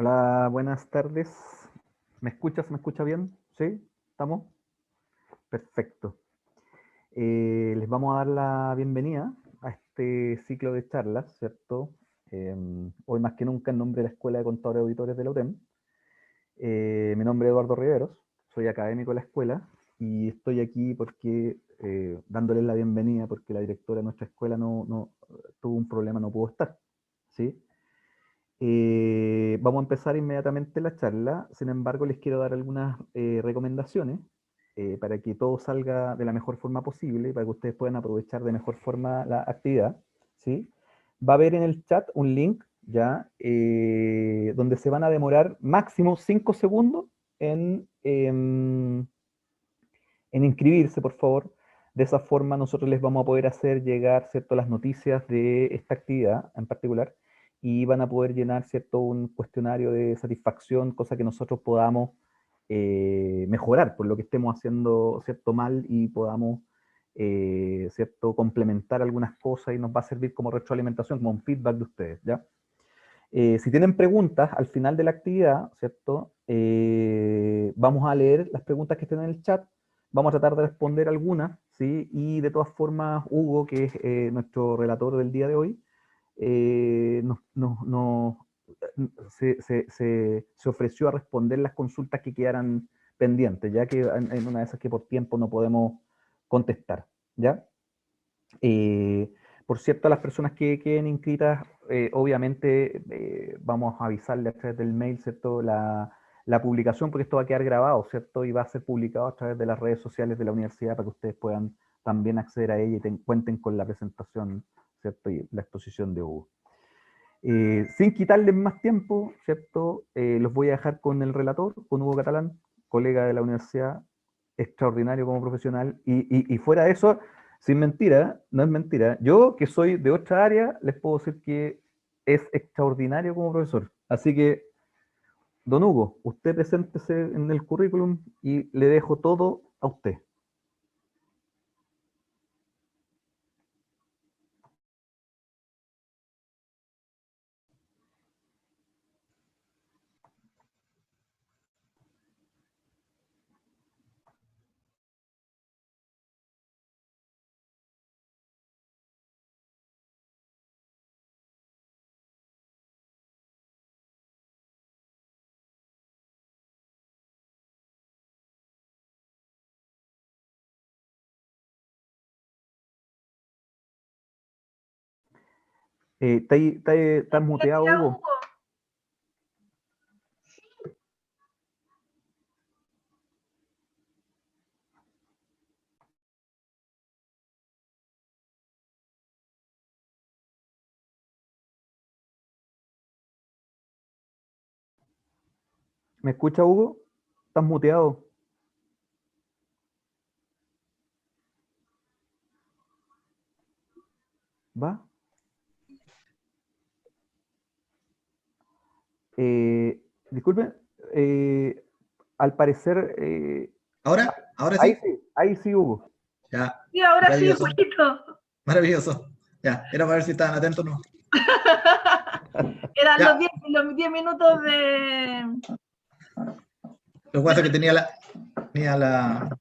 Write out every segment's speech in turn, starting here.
Hola, buenas tardes. ¿Me escuchas? ¿Me escucha bien? ¿Sí? ¿Estamos? Perfecto. Les vamos a dar la bienvenida a este ciclo de charlas, ¿cierto? Hoy más que nunca en nombre de la Escuela de Contadores y Auditores de la UTEM. Mi nombre es Eduardo Riveros, soy académico de la escuela y estoy aquí porque dándoles la bienvenida porque la directora de nuestra escuela no tuvo un problema, no pudo estar, ¿sí? Vamos a empezar inmediatamente la charla, sin embargo les quiero dar algunas recomendaciones para que todo salga de la mejor forma posible y para que ustedes puedan aprovechar de mejor forma la actividad, ¿sí? Va a haber en el chat un link ya donde se van a demorar máximo 5 segundos en inscribirse, por favor. De esa forma nosotros les vamos a poder hacer llegar, ¿cierto?, las noticias de esta actividad en particular y van a poder llenar, ¿cierto?, un cuestionario de satisfacción, cosa que nosotros podamos mejorar por lo que estemos haciendo, ¿cierto?, mal y podamos, ¿cierto?, complementar algunas cosas y nos va a servir como retroalimentación, como un feedback de ustedes, ¿ya? Si tienen preguntas al final de la actividad, ¿cierto? Vamos a leer las preguntas que estén en el chat, vamos a tratar de responder algunas, ¿sí? Y de todas formas, Hugo, que es nuestro relator del día de hoy, eh, nos, nos- nos- se ofreció a responder las consultas que quedaran pendientes, ya que en una de esas que por tiempo no podemos contestar, ¿ya? Eh, por cierto, a las personas que queden inscritas, obviamente vamos a avisarle a través del mail, ¿cierto? La publicación, porque esto va a quedar grabado, ¿cierto? Y va a ser publicado a través de las redes sociales de la universidad para que ustedes puedan también acceder a ella y cuenten con la presentación, ¿cierto? Y la exposición de Hugo. Sin quitarles más tiempo, ¿cierto? Los voy a dejar con el relator, con Hugo Catalán, colega de la universidad, extraordinario como profesional, y fuera de eso, sin mentira, no es mentira, yo que soy de otra área, les puedo decir que es extraordinario como profesor. Así que, don Hugo, usted preséntese en el currículum y le dejo todo a usted. ¿Estás muteado, Hugo? ¿Me escucha, Hugo? ¿Estás muteado? ¿Va? Disculpe, eh, al parecer, ¿Ahora? ¿Ahora sí? ahí sí, Hugo. Ya, Sí, ahora sí, maravilloso, Julito. maravilloso. Ya, era para ver si estaban atentos o no. Eran Ya, los 10 minutos de... lo que pasa es que tenía la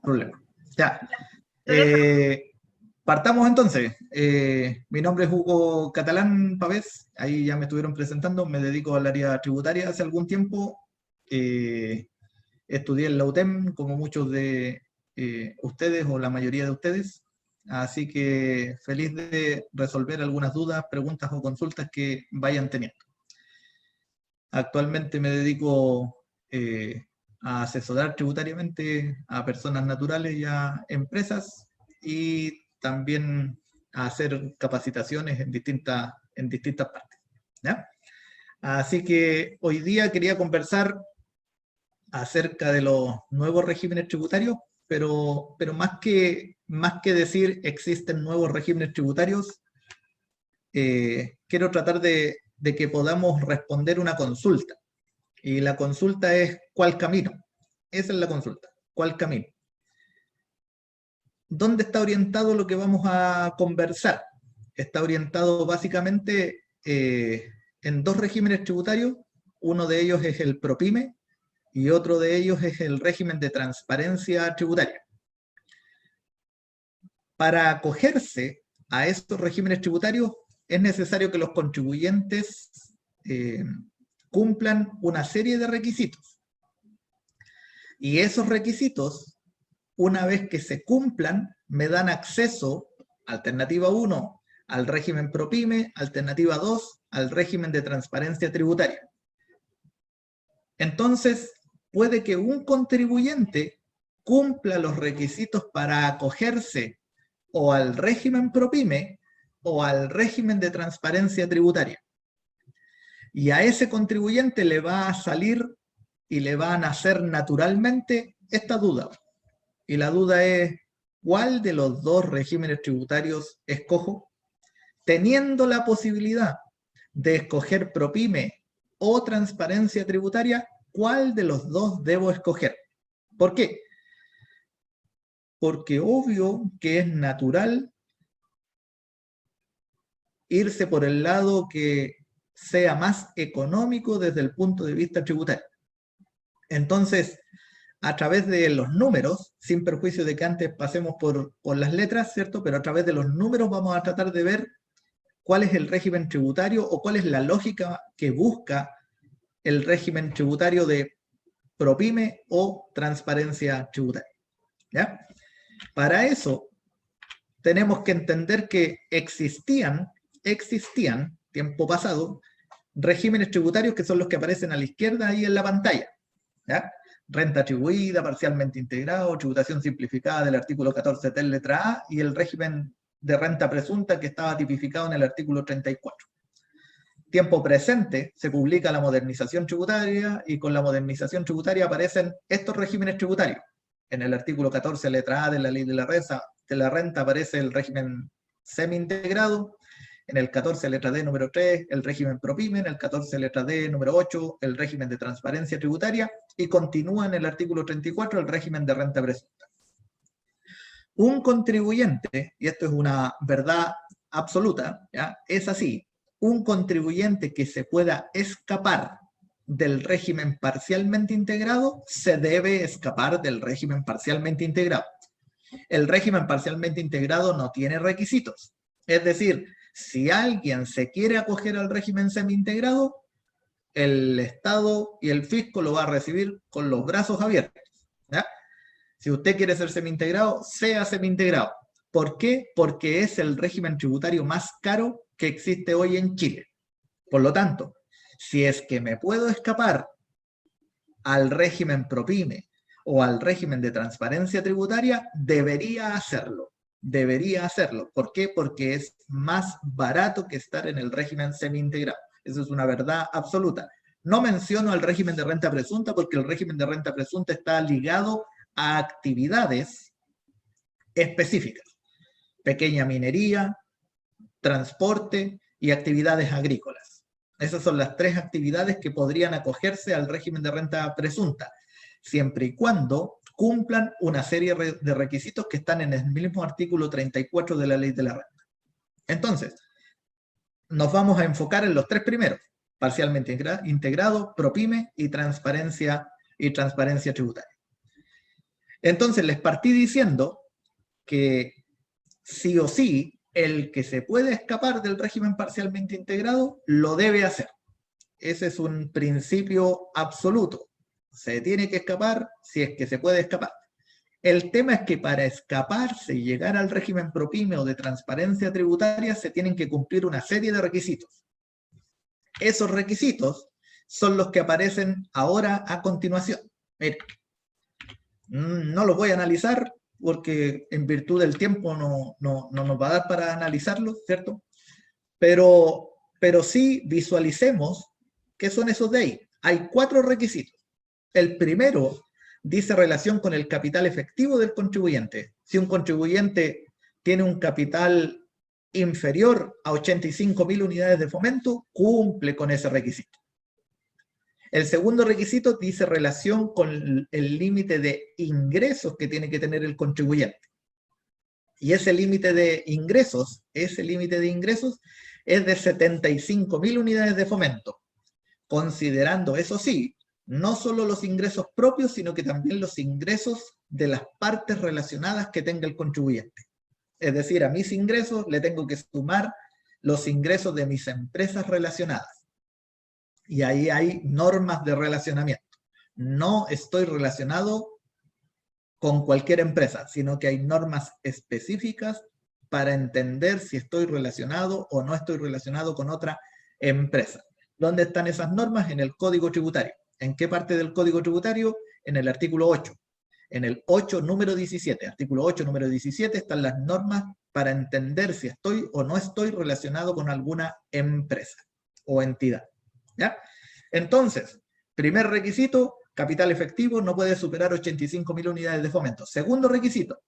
problema. Ya, Te dejo. partamos entonces. Mi nombre es Hugo Catalán Pavés, ahí ya me estuvieron presentando, me dedico al área tributaria hace algún tiempo. Estudié en la UTEM, como muchos de ustedes o la mayoría de ustedes, así que feliz de resolver algunas dudas, preguntas o consultas que vayan teniendo. Actualmente me dedico a asesorar tributariamente a personas naturales y a empresas y también a hacer capacitaciones en distintas partes, ¿ya? Así que hoy día quería conversar acerca de los nuevos regímenes tributarios, pero más que decir existen nuevos regímenes tributarios, quiero tratar de que podamos responder una consulta. Y la consulta es, ¿cuál camino? Esa es la consulta, ¿cuál camino? ¿Dónde está orientado lo que vamos a conversar? Está orientado básicamente en dos regímenes tributarios, Uno de ellos es el PROPYME y otro de ellos es el régimen de transparencia tributaria. Para acogerse a estos regímenes tributarios es necesario que los contribuyentes cumplan una serie de requisitos. Y esos requisitos, una vez que se cumplan, me dan acceso, alternativa 1, al régimen PROPYME, alternativa 2, al régimen de transparencia tributaria. Entonces, puede que un contribuyente cumpla los requisitos para acogerse o al régimen PROPYME o al régimen de transparencia tributaria. Y a ese contribuyente le va a salir y le va a nacer naturalmente esta duda. Y la duda es, ¿cuál de los dos regímenes tributarios escojo? Teniendo la posibilidad de escoger PROPYME o transparencia tributaria, ¿cuál de los dos debo escoger? ¿Por qué? Porque obvio que es natural irse por el lado que sea más económico desde el punto de vista tributario. Entonces, a través de los números, sin perjuicio de que antes pasemos por las letras, ¿cierto? Pero a través de los números vamos a tratar de ver cuál es el régimen tributario o cuál es la lógica que busca el régimen tributario de PROPYME o transparencia tributaria. ¿Ya? Para eso, tenemos que entender que existían, tiempo pasado, regímenes tributarios que son los que aparecen a la izquierda ahí en la pantalla. ¿Ya? Renta atribuida, parcialmente integrado, tributación simplificada del artículo 14 ter letra A y el régimen de renta presunta que estaba tipificado en el artículo 34. Tiempo presente se publica la modernización tributaria y con la modernización tributaria aparecen estos regímenes tributarios. En el artículo 14 letra A de la ley de la renta aparece el régimen semi-integrado, en el 14 letra D número 3 el régimen PROPYME, en el 14 letra D número 8 el régimen de transparencia tributaria y continúa en el artículo 34 el régimen de renta presunta. Un contribuyente, y esto es una verdad absoluta, ¿ya? Es así, un contribuyente que se pueda escapar del régimen parcialmente integrado, se debe escapar del régimen parcialmente integrado. El régimen parcialmente integrado no tiene requisitos. Es decir, si alguien se quiere acoger al régimen semi-integrado, el Estado y el fisco lo va a recibir con los brazos abiertos. ¿Ya? Si usted quiere ser semi-integrado, sea semi-integrado. ¿Por qué? Porque es el régimen tributario más caro que existe hoy en Chile. Por lo tanto, si es que me puedo escapar al régimen PROPYME o al régimen de transparencia tributaria, debería hacerlo. Debería hacerlo. ¿Por qué? Porque es más barato que estar en el régimen semi-integrado. Eso es una verdad absoluta. No menciono el régimen de renta presunta porque el régimen de renta presunta está ligado a actividades específicas. Pequeña minería, transporte y actividades agrícolas. Esas son las tres actividades que podrían acogerse al régimen de renta presunta, siempre y cuando cumplan una serie de requisitos que están en el mismo artículo 34 de la ley de la renta. Entonces, nos vamos a enfocar en los tres primeros, parcialmente integrado, PROPYME y transparencia tributaria. Entonces, les partí diciendo que sí o sí, el que se puede escapar del régimen parcialmente integrado, lo debe hacer. Ese es un principio absoluto. Se tiene que escapar si es que se puede escapar. El tema es que para escaparse y llegar al régimen PROPYME o de transparencia tributaria se tienen que cumplir una serie de requisitos. Esos requisitos son los que aparecen ahora a continuación. Miren, no los voy a analizar porque en virtud del tiempo no nos va a dar para analizarlos, ¿cierto? Pero sí visualicemos qué son esos de ahí. Hay 4 requisitos. El primero dice relación con el capital efectivo del contribuyente. Si un contribuyente tiene un capital inferior a 85.000 unidades de fomento, cumple con ese requisito. El segundo requisito dice relación con el límite de ingresos que tiene que tener el contribuyente. Y ese límite de ingresos es de 75.000 unidades de fomento. considerando, eso sí, no solo los ingresos propios, sino que también los ingresos de las partes relacionadas que tenga el contribuyente. Es decir, a mis ingresos le tengo que sumar los ingresos de mis empresas relacionadas. Y ahí hay normas de relacionamiento. No estoy relacionado con cualquier empresa, sino que hay normas específicas para entender si estoy relacionado o no estoy relacionado con otra empresa. ¿Dónde están esas normas? En el Código Tributario. ¿En qué parte del Código Tributario? En el artículo 8. En el 8, número 17. Artículo 8, número 17, están las normas para entender si estoy o no estoy relacionado con alguna empresa o entidad. ¿Ya? Entonces, primer requisito, capital efectivo no puede superar 85.000 unidades de fomento. Segundo requisito,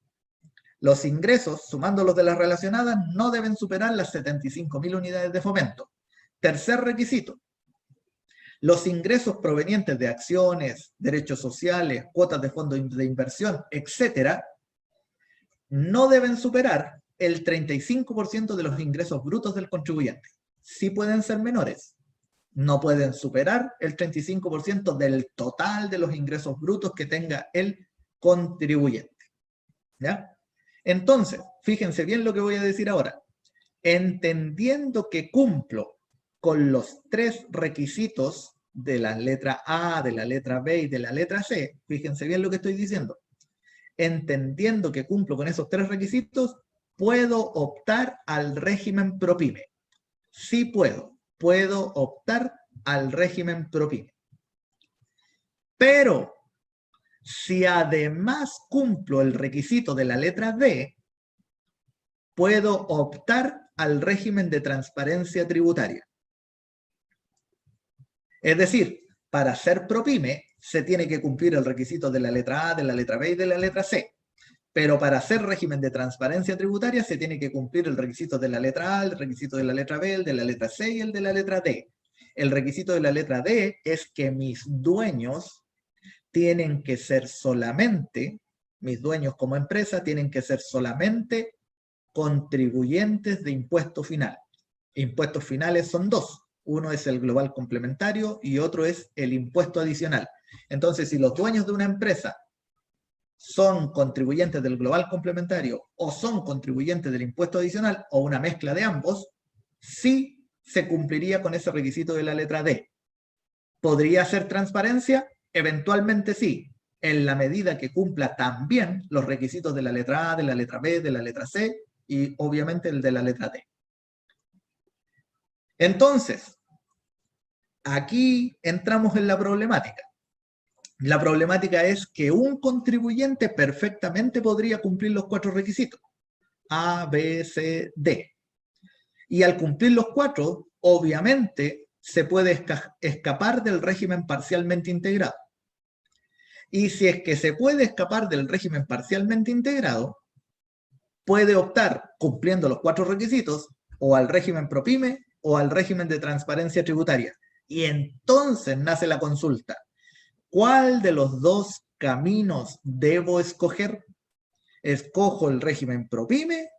los ingresos, sumando los de las relacionadas, no deben superar las 75.000 unidades de fomento. Tercer requisito, los ingresos provenientes de acciones, derechos sociales, cuotas de fondos de inversión, etcétera, no deben superar el 35% de los ingresos brutos del contribuyente. Sí pueden ser menores, no pueden superar el 35% del total de los ingresos brutos que tenga el contribuyente. ¿Ya? Entonces, fíjense bien lo que voy a decir ahora. Entendiendo que cumplo con los 3 requisitos de la letra A, de la letra B y de la letra C, fíjense bien lo que estoy diciendo. Entendiendo que cumplo con esos 3 requisitos, puedo optar al régimen ProPyme. Sí puedo optar al régimen ProPyme. Pero, si además cumplo el requisito de la letra D, puedo optar al régimen de transparencia tributaria. Es decir, para ser ProPyme se tiene que cumplir el requisito de la letra A, de la letra B y de la letra C. Pero para hacer régimen de transparencia tributaria se tiene que cumplir el requisito de la letra A, el requisito de la letra B, el de la letra C y el de la letra D. El requisito de la letra D es que mis dueños tienen que ser solamente, mis dueños como empresa tienen que ser solamente contribuyentes de impuesto final. Impuestos finales son 2. Uno es el global complementario y otro es el impuesto adicional. Entonces, si los dueños de una empresa son contribuyentes del global complementario o son contribuyentes del impuesto adicional o una mezcla de ambos, sí se cumpliría con ese requisito de la letra D. ¿Podría ser transparencia? Eventualmente sí, en la medida que cumpla también los requisitos de la letra A, de la letra B, de la letra C y obviamente el de la letra D. Entonces, aquí entramos en la problemática. La problemática es que un contribuyente perfectamente podría cumplir los 4 requisitos. A, B, C, D. Y al cumplir los 4, obviamente, se puede escapar del régimen parcialmente integrado. Y si es que se puede escapar del régimen parcialmente integrado, puede optar, cumpliendo los 4 requisitos, o al régimen ProPyme o al régimen de transparencia tributaria. Y entonces nace la consulta. ¿Cuál de los 2 caminos debo escoger? ¿Escojo el régimen ProPyme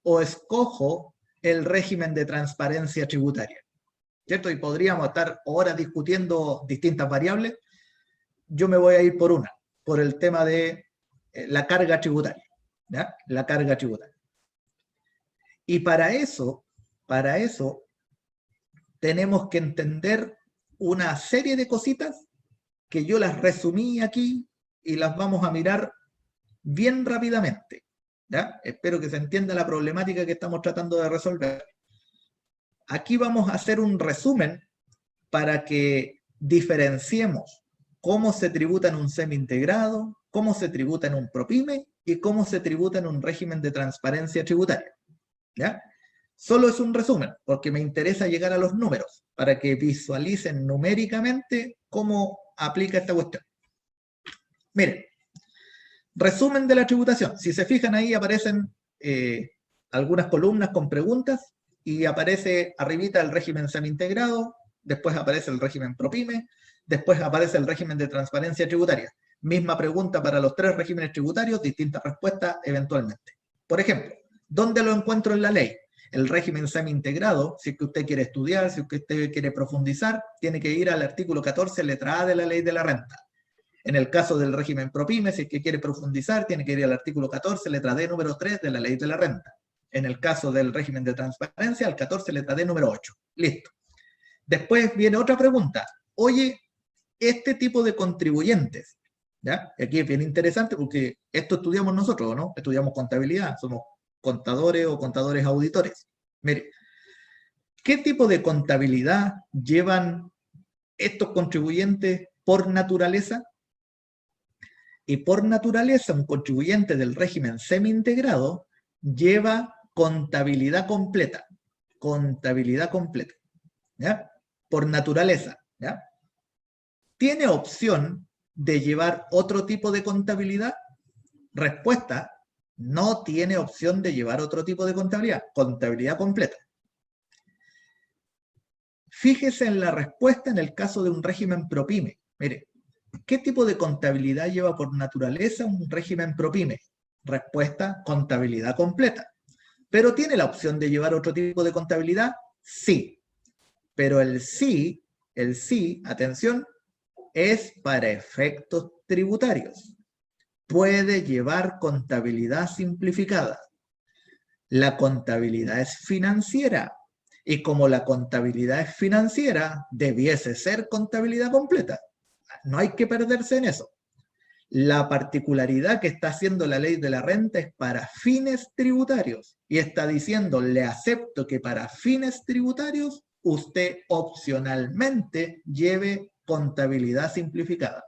o escojo el régimen de transparencia tributaria? ¿Cierto? Y podríamos estar horas discutiendo distintas variables. Yo me voy a ir por una, por el tema de la carga tributaria. ¿Ya? La carga tributaria. Y para eso tenemos que entender una serie de cositas que yo las resumí aquí y las vamos a mirar bien rápidamente. ¿Ya? Espero que se entienda la problemática que estamos tratando de resolver. Aquí vamos a hacer un resumen para que diferenciemos cómo se tributa en un semi-integrado, cómo se tributa en un ProPyme y cómo se tributa en un régimen de transparencia tributaria. ¿Ya? Solo es un resumen, porque me interesa llegar a los números, para que visualicen numéricamente cómo aplica esta cuestión. Miren, resumen de la tributación. Si se fijan ahí aparecen algunas columnas con preguntas y aparece arribita el régimen semi-integrado, después aparece el régimen ProPyme, después aparece el régimen de transparencia tributaria. Misma pregunta para los 3 regímenes tributarios, distintas respuestas eventualmente. Por ejemplo, ¿dónde lo encuentro en la ley? El régimen semi-integrado, si es que usted quiere estudiar, si es que usted quiere profundizar, tiene que ir al artículo 14, letra A de la Ley de la Renta. En el caso del régimen ProPyme, si es que quiere profundizar, tiene que ir al artículo 14, letra D, número 3 de la Ley de la Renta. En el caso del régimen de transparencia, al 14, letra D, número 8. Listo. Después viene otra pregunta. Oye, este tipo de contribuyentes, ¿ya? Y aquí es bien interesante porque esto estudiamos nosotros, ¿no? Estudiamos contabilidad, somos contadores o contadores auditores. Mire, ¿qué tipo de contabilidad llevan estos contribuyentes por naturaleza? Y por naturaleza, un contribuyente del régimen semi-integrado lleva contabilidad completa. Contabilidad completa, ¿ya? Por naturaleza, ¿ya? ¿Tiene opción de llevar otro tipo de contabilidad? Respuesta: no tiene opción de llevar otro tipo de contabilidad. Contabilidad completa. Fíjese en la respuesta en el caso de un régimen ProPyme. Mire, ¿qué tipo de contabilidad lleva por naturaleza un régimen ProPyme? Respuesta: contabilidad completa. ¿Pero tiene la opción de llevar otro tipo de contabilidad? Sí. Pero el sí, atención, es para efectos tributarios. Puede llevar contabilidad simplificada. La contabilidad es financiera. Y como la contabilidad es financiera, debiese ser contabilidad completa. No hay que perderse en eso. La particularidad que está haciendo la Ley de la Renta es para fines tributarios. Y está diciendo, le acepto que para fines tributarios usted opcionalmente lleve contabilidad simplificada.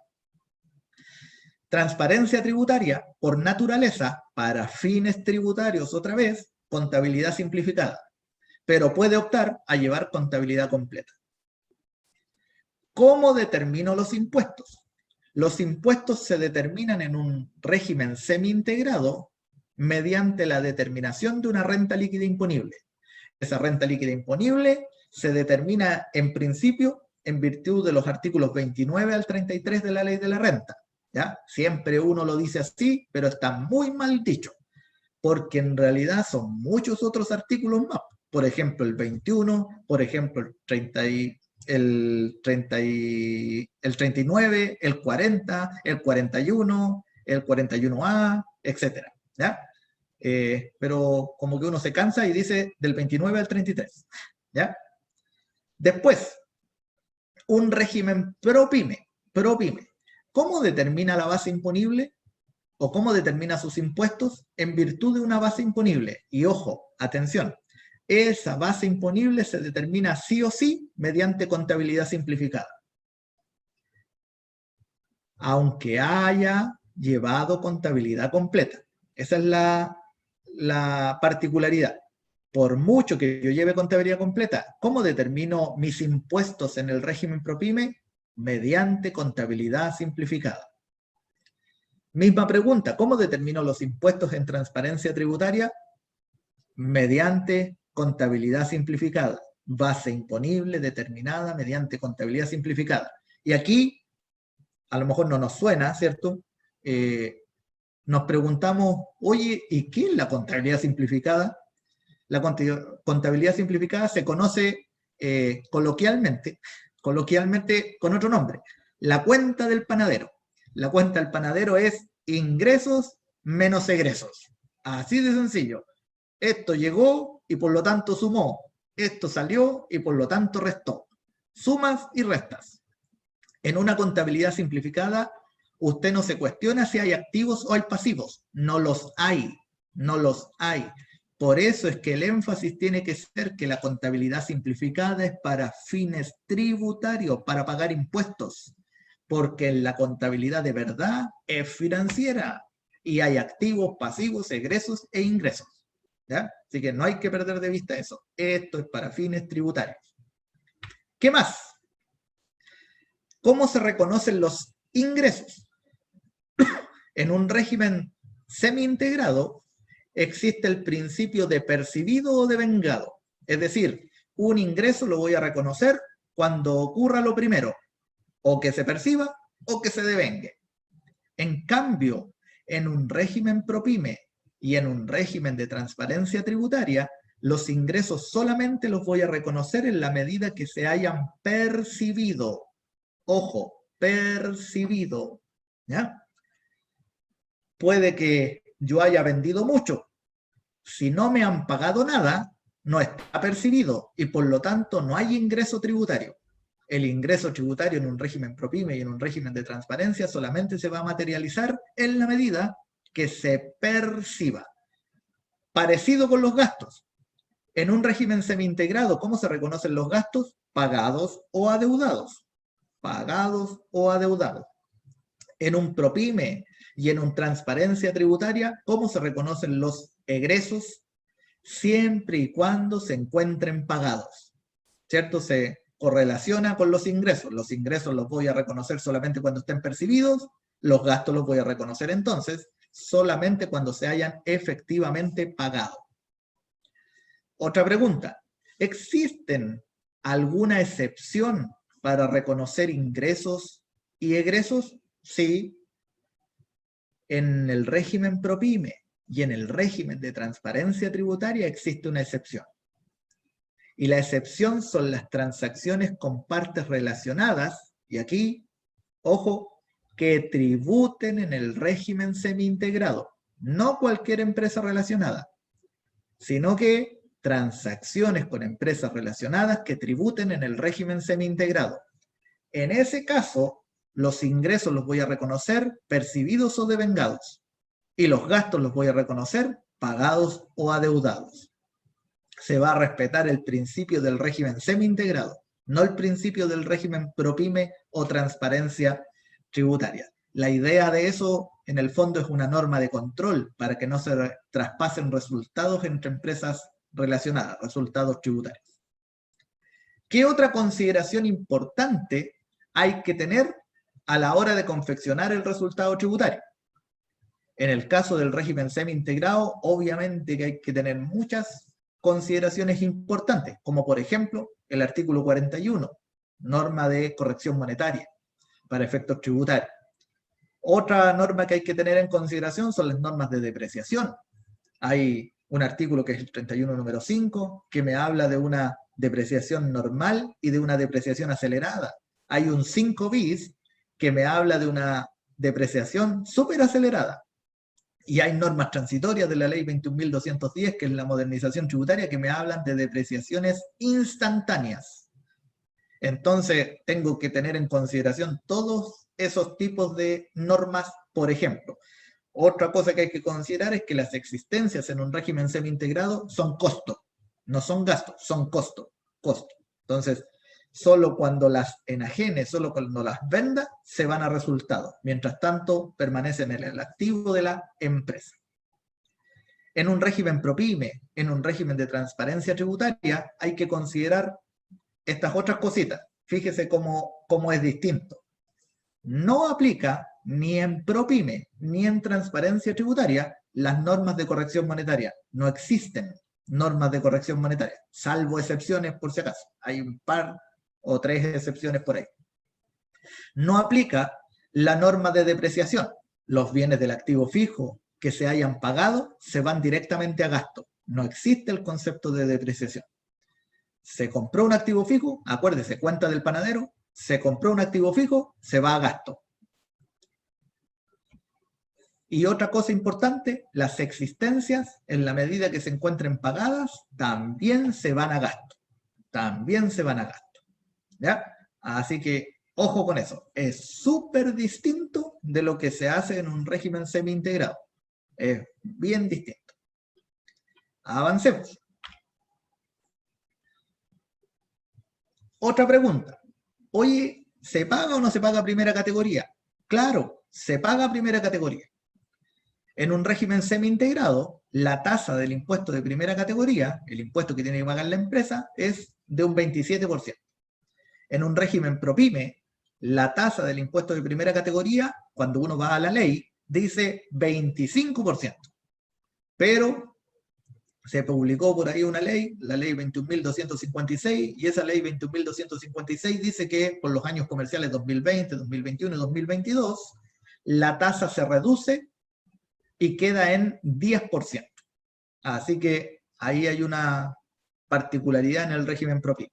Transparencia tributaria, por naturaleza, para fines tributarios, otra vez, contabilidad simplificada. Pero puede optar a llevar contabilidad completa. ¿Cómo determino los impuestos? Los impuestos se determinan en un régimen semi-integrado mediante la determinación de una renta líquida imponible. Esa renta líquida imponible se determina en principio en virtud de los artículos 29 al 33 de la Ley de la Renta. ¿Ya? Siempre uno lo dice así, pero está muy mal dicho, porque en realidad son muchos otros artículos más. Por ejemplo, el 21, por ejemplo, el 39, el 40, el 41, el 41A, etc. ¿Ya? Pero como que uno se cansa y dice del 29 al 33. ¿Ya? Después, un régimen ProPyme. ¿Cómo determina la base imponible? ¿O cómo determina sus impuestos? En virtud de una base imponible. Y ojo, atención, esa base imponible se determina sí o sí mediante contabilidad simplificada. Aunque haya llevado contabilidad completa. Esa es la particularidad. Por mucho que yo lleve contabilidad completa, ¿cómo determino mis impuestos en el régimen ProPyme? Mediante contabilidad simplificada. Misma pregunta, ¿cómo determino los impuestos en transparencia tributaria? Mediante contabilidad simplificada. Base imponible determinada mediante contabilidad simplificada. Y aquí, a lo mejor no nos suena, ¿cierto? Nos preguntamos, oye, ¿y qué es la contabilidad simplificada? La contabilidad simplificada se conoce coloquialmente con otro nombre, la cuenta del panadero. La cuenta del panadero es ingresos menos egresos. Así de sencillo. Esto llegó y por lo tanto sumó. Esto salió y por lo tanto restó. Sumas y restas. En una contabilidad simplificada, usted no se cuestiona si hay activos o hay pasivos. No los hay. No los hay. Por eso es que el énfasis tiene que ser que la contabilidad simplificada es para fines tributarios, para pagar impuestos. Porque la contabilidad de verdad es financiera y hay activos, pasivos, egresos e ingresos. ¿Ya? Así que no hay que perder de vista eso. Esto es para fines tributarios. ¿Qué más? ¿Cómo se reconocen los ingresos? En un régimen semi-integrado existe el principio de percibido o devengado. Es decir, un ingreso lo voy a reconocer cuando ocurra lo primero, o que se perciba o que se devengue. En cambio, en un régimen ProPyme y en un régimen de transparencia tributaria, Los ingresos solamente los voy a reconocer en la medida que se hayan percibido. Ojo, percibido. ¿Ya? Puede que yo haya vendido mucho. Si no me han pagado nada, no está percibido y por lo tanto no hay ingreso tributario. El ingreso tributario en un régimen ProPyme y en un régimen de transparencia solamente se va a materializar en la medida que se perciba. Parecido con los gastos. En un régimen semi-integrado, ¿cómo se reconocen los gastos? Pagados o adeudados. Pagados o adeudados. En un ProPyme y en un transparencia tributaria, ¿cómo se reconocen los egresos? Siempre y cuando se encuentren pagados. ¿Cierto? Se correlaciona con los ingresos. Los ingresos los voy a reconocer solamente cuando estén percibidos, los gastos los voy a reconocer entonces solamente cuando se hayan efectivamente pagado. Otra pregunta. ¿Existen alguna excepción para reconocer ingresos y egresos? Sí. En el régimen ProPyme y en el régimen de transparencia tributaria existe una excepción. Y la excepción son las transacciones con partes relacionadas, y aquí, ojo, que tributen en el régimen semi-integrado. No cualquier empresa relacionada, sino que transacciones con empresas relacionadas que tributen en el régimen semi-integrado. En ese caso, los ingresos los voy a reconocer percibidos o devengados, y los gastos los voy a reconocer pagados o adeudados. Se va a respetar el principio del régimen semi-integrado, no el principio del régimen ProPyme o transparencia tributaria. La idea de eso, en el fondo, es una norma de control para que no se traspasen resultados entre empresas relacionadas, resultados tributarios. ¿Qué otra consideración importante hay que tener a la hora de confeccionar el resultado tributario? En el caso del régimen semi-integrado, obviamente que hay que tener muchas consideraciones importantes, como por ejemplo el artículo 41, norma de corrección monetaria para efectos tributarios. Otra norma que hay que tener en consideración son las normas de depreciación. Hay un artículo que es el 31 número 5, que me habla de una depreciación normal y de una depreciación acelerada. Hay un 5 bis que me habla de una depreciación súper acelerada. Y hay normas transitorias de la ley 21.210, que es la modernización tributaria, que me hablan de depreciaciones instantáneas. Entonces, tengo que tener en consideración todos esos tipos de normas, por ejemplo. Otra cosa que hay que considerar es que las existencias en un régimen semi-integrado son costo, no son gastos, son costo. Entonces, solo cuando las enajene, solo cuando las venda, se van a resultados. Mientras tanto, permanecen en el activo de la empresa. En un régimen ProPyme, en un régimen de transparencia tributaria, hay que considerar estas otras cositas. Fíjese cómo es distinto. No aplica ni en ProPyme ni en transparencia tributaria las normas de corrección monetaria. No existen normas de corrección monetaria, salvo excepciones por si acaso. Hay un par o 3 excepciones por ahí. No aplica la norma de depreciación. Los bienes del activo fijo que se hayan pagado se van directamente a gasto. No existe el concepto de depreciación. Se compró un activo fijo, acuérdese, cuenta del panadero, se compró un activo fijo, se va a gasto. Y otra cosa importante, las existencias, en la medida que se encuentren pagadas, también se van a gasto. También se van a gasto. ¿Ya? Así que, ojo con eso. Es súper distinto de lo que se hace en un régimen semi-integrado. Es bien distinto. Avancemos. Otra pregunta. Oye, ¿se paga o no se paga primera categoría? Claro, se paga primera categoría. En un régimen semi-integrado, la tasa del impuesto de primera categoría, el impuesto que tiene que pagar la empresa, es de un 27%. En un régimen ProPyme, la tasa del impuesto de primera categoría, cuando uno va a la ley, dice 25%. Pero se publicó por ahí una ley, la ley 21.256, y esa ley 21.256 dice que por los años comerciales 2020, 2021 y 2022, la tasa se reduce y queda en 10%. Así que Ahí hay una particularidad en el régimen ProPyme.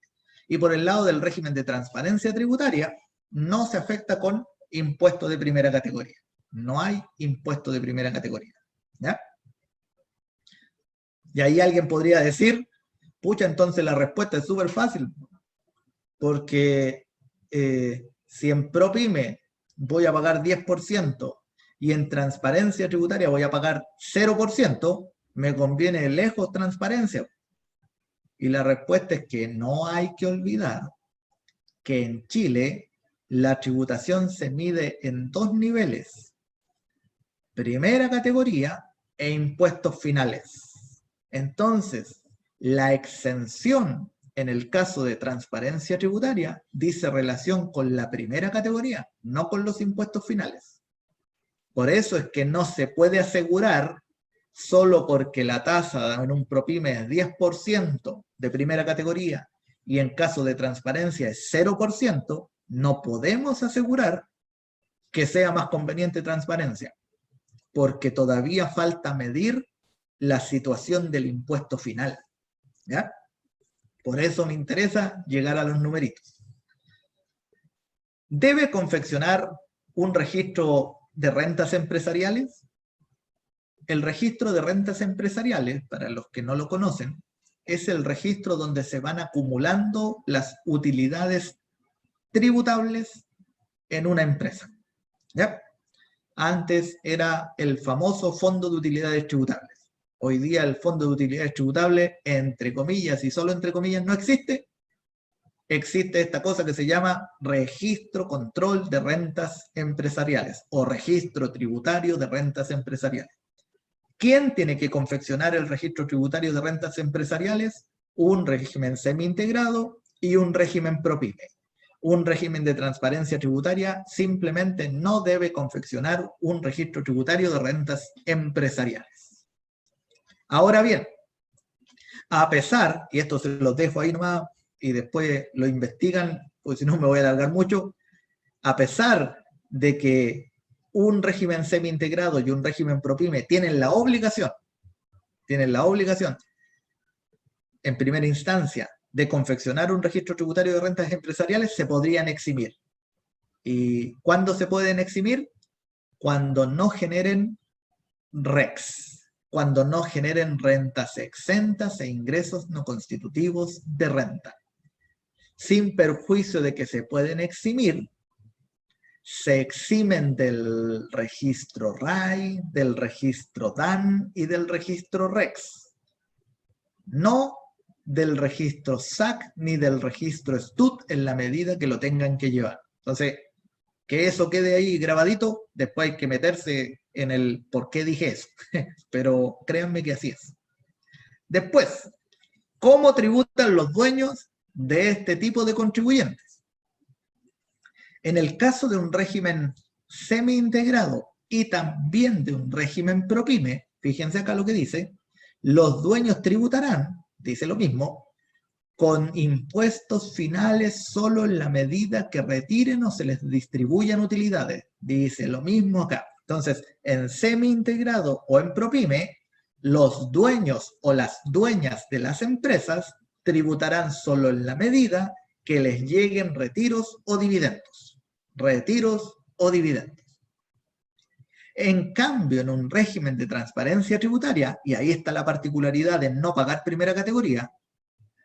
Y por el lado del régimen de transparencia tributaria, no se afecta con impuestos de primera categoría. No hay impuesto de primera categoría. ¿Ya? Y ahí alguien podría decir, pucha, entonces la respuesta es súper fácil, porque si en ProPyme voy a pagar 10% y en transparencia tributaria voy a pagar 0%, me conviene lejos transparencia. Y la respuesta es que no hay que olvidar que en Chile la tributación se mide en dos niveles: primera categoría e impuestos finales. Entonces, la exención en el caso de transparencia tributaria dice relación con la primera categoría, no con los impuestos finales. Por eso es que no se puede asegurar solo porque la tasa en un ProPyme es 10% de primera categoría y en caso de transparencia es 0%, no podemos asegurar que sea más conveniente transparencia, porque todavía falta medir la situación del impuesto final. ¿Ya? Por eso me interesa llegar a los numeritos. ¿Debe confeccionar un registro de rentas empresariales? El registro de rentas empresariales, para los que no lo conocen, es el registro donde se van acumulando las utilidades tributables en una empresa. ¿Ya? Antes era el famoso Fondo de Utilidades Tributables. Hoy día el Fondo de Utilidades Tributables, entre comillas y solo entre comillas, no existe. Existe esta cosa que se llama Registro Control de Rentas Empresariales o Registro Tributario de Rentas Empresariales. ¿Quién tiene que confeccionar el registro tributario de rentas empresariales? Un régimen semi-integrado y un régimen ProPyme. Un régimen de transparencia tributaria simplemente no debe confeccionar un registro tributario de rentas empresariales. Ahora bien, a pesar, y esto se los dejo ahí nomás y después lo investigan, porque si no me voy a alargar mucho, a pesar de que un régimen semi-integrado y un régimen ProPyme tienen la obligación, en primera instancia, de confeccionar un registro tributario de rentas empresariales, se podrían eximir. ¿Y cuándo se pueden eximir? Cuando no generen RECs, cuando no generen rentas exentas e ingresos no constitutivos de renta. Sin perjuicio de que se pueden eximir, se eximen del registro RAI, del registro DAN y del registro REX. No del registro SAC ni del registro STUT en la medida que lo tengan que llevar. Entonces, que eso quede ahí grabadito, después hay que meterse en el por qué dije eso. Pero créanme que así es. Después, ¿cómo tributan los dueños de este tipo de contribuyentes? En el caso de un régimen semi-integrado y también de un régimen ProPyme, fíjense acá lo que dice, los dueños tributarán, dice lo mismo, con impuestos finales solo en la medida que retiren o se les distribuyan utilidades. Dice lo mismo acá. Entonces, en semi-integrado o en ProPyme, los dueños o las dueñas de las empresas tributarán solo en la medida que les lleguen retiros o dividendos. Retiros o dividendos. En cambio, en un régimen de transparencia tributaria, y ahí está la particularidad de no pagar primera categoría,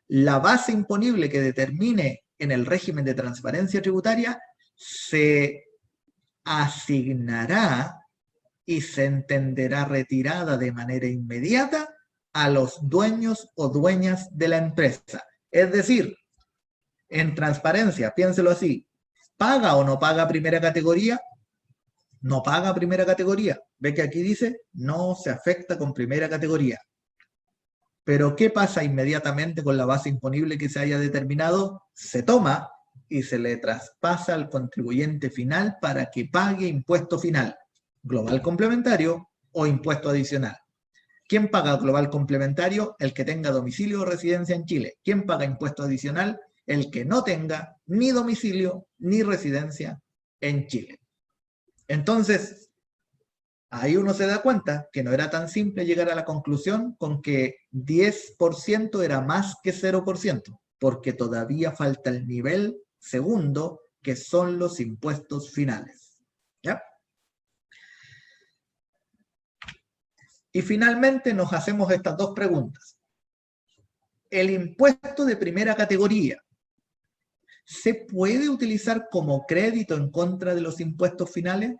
la base imponible que determine en el régimen de transparencia tributaria se asignará y se entenderá retirada de manera inmediata a los dueños o dueñas de la empresa. Es decir, en transparencia, piénselo así, ¿paga o no paga primera categoría? No paga primera categoría. ¿Ve que aquí dice? No se afecta con primera categoría. Pero ¿qué pasa inmediatamente con la base imponible que se haya determinado? Se toma y se le traspasa al contribuyente final para que pague impuesto final, global complementario o impuesto adicional. ¿Quién paga global complementario? El que tenga domicilio o residencia en Chile. ¿Quién paga impuesto adicional? El que no tenga ni domicilio ni residencia en Chile. Entonces, Ahí uno se da cuenta que no era tan simple llegar a la conclusión con que 10% era más que 0%, porque todavía falta el nivel segundo, que son los impuestos finales. ¿Ya? Y finalmente nos hacemos estas dos preguntas. ¿El impuesto de primera categoría se puede utilizar como crédito en contra de los impuestos finales?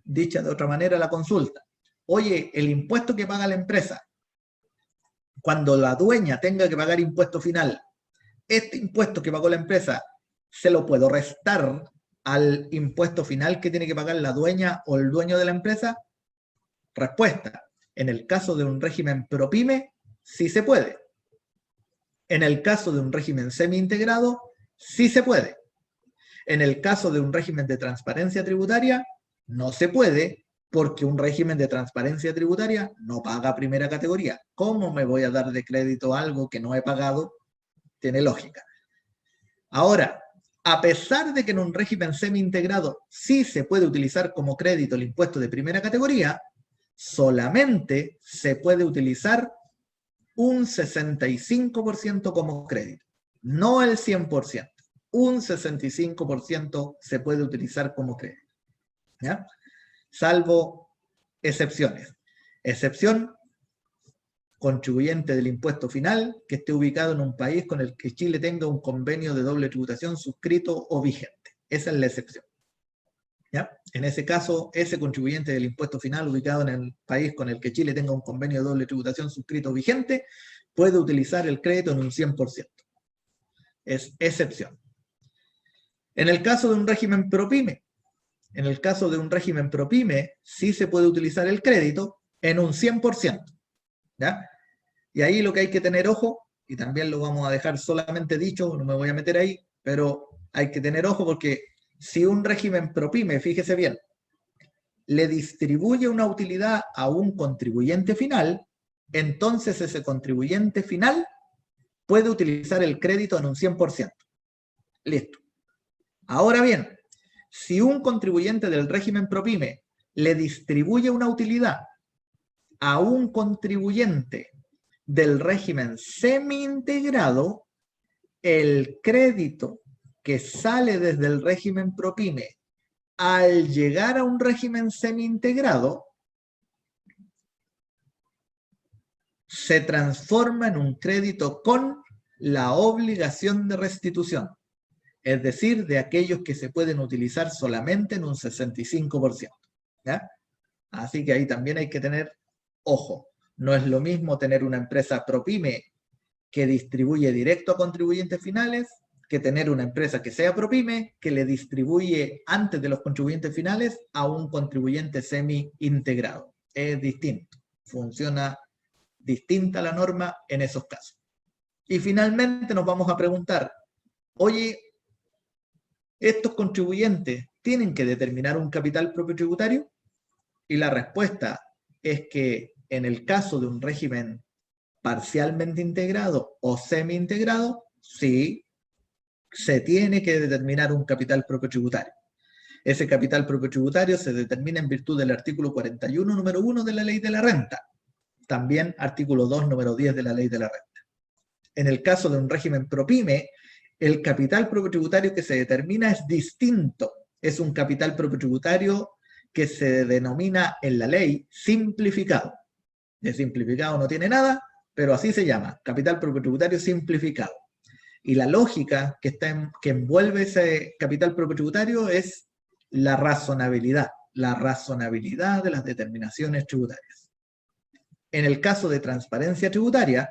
Dicha de otra manera la consulta. Oye, el impuesto que paga la empresa, cuando la dueña tenga que pagar impuesto final, este impuesto que pagó la empresa, ¿se lo puedo restar al impuesto final que tiene que pagar la dueña o el dueño de la empresa? Respuesta. En el caso de un régimen ProPyme, sí se puede. En el caso de un régimen semi-integrado, sí se puede. En el caso de un régimen de transparencia tributaria, no se puede, porque un régimen de transparencia tributaria no paga primera categoría. ¿Cómo me voy a dar de crédito algo que no he pagado? Tiene lógica. Ahora, a pesar de que en un régimen semi-integrado sí se puede utilizar como crédito el impuesto de primera categoría, solamente se puede utilizar un 65% como crédito, no el 100%. Un 65% se puede utilizar como crédito, ¿ya? Salvo excepciones. Excepción, contribuyente del impuesto final que esté ubicado en un país con el que Chile tenga un convenio de doble tributación suscrito o vigente. Esa es la excepción. ¿Ya? En ese caso, ese contribuyente del impuesto final ubicado en el país con el que Chile tenga un convenio de doble tributación suscrito o vigente puede utilizar el crédito en un 100%. Es excepción. En el caso de un régimen ProPyme, sí se puede utilizar el crédito en un 100%. ¿Ya? Y ahí lo que hay que tener ojo, y también lo vamos a dejar solamente dicho, no me voy a meter ahí, pero hay que tener ojo porque si un régimen ProPyme, fíjese bien, le distribuye una utilidad a un contribuyente final, entonces ese contribuyente final puede utilizar el crédito en un 100%. Listo. Ahora bien, si un contribuyente del régimen ProPyme le distribuye una utilidad a un contribuyente del régimen semi-integrado, el crédito que sale desde el régimen ProPyme al llegar a un régimen semi-integrado se transforma en un crédito con la obligación de restitución, es decir, de aquellos que se pueden utilizar solamente en un 65%. ¿Ya? Así que ahí también hay que tener ojo. No es lo mismo tener una empresa ProPyme que distribuye directo a contribuyentes finales que tener una empresa que sea ProPyme que le distribuye antes de los contribuyentes finales a un contribuyente semi-integrado. Es distinto. Funciona distinta la norma en esos casos. Y finalmente nos vamos a preguntar, oye, ¿estos contribuyentes tienen que determinar un capital propio tributario? Y la respuesta es que en el caso de un régimen parcialmente integrado o semi-integrado, sí, se tiene que determinar un capital propio tributario. Ese capital propio tributario se determina en virtud del artículo 41, número 1 de la Ley de la Renta. También artículo 2, número 10 de la Ley de la Renta. En el caso de un régimen ProPyme, el capital propio tributario que se determina es distinto. Es un capital propio tributario que se denomina en la ley simplificado. De simplificado no tiene nada, pero así se llama, capital propio tributario simplificado. Y la lógica que envuelve ese capital propio tributario es la razonabilidad de las determinaciones tributarias. En el caso de transparencia tributaria,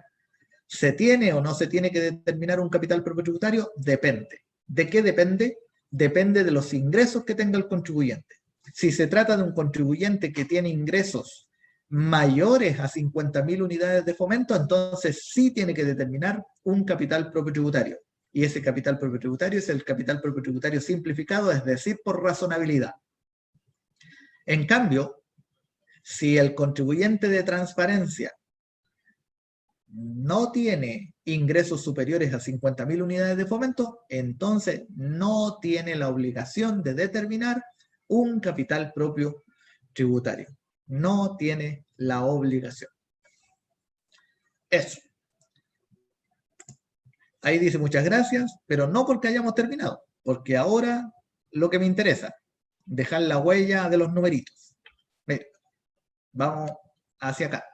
¿se tiene o no se tiene que determinar un capital propio tributario? Depende. ¿De qué depende? Depende de los ingresos que tenga el contribuyente. Si se trata de un contribuyente que tiene ingresos mayores a 50.000 unidades de fomento, entonces sí tiene que determinar un capital propio tributario. Y ese capital propio tributario es el capital propio tributario simplificado, es decir, por razonabilidad. En cambio, si el contribuyente de transparencia no tiene ingresos superiores a 50.000 unidades de fomento, entonces no tiene la obligación de determinar un capital propio tributario. no tiene la obligación. Eso. Ahí dice muchas gracias, pero no porque hayamos terminado, porque ahora lo que me interesa, dejar la huella de los numeritos. Mira, vamos hacia acá.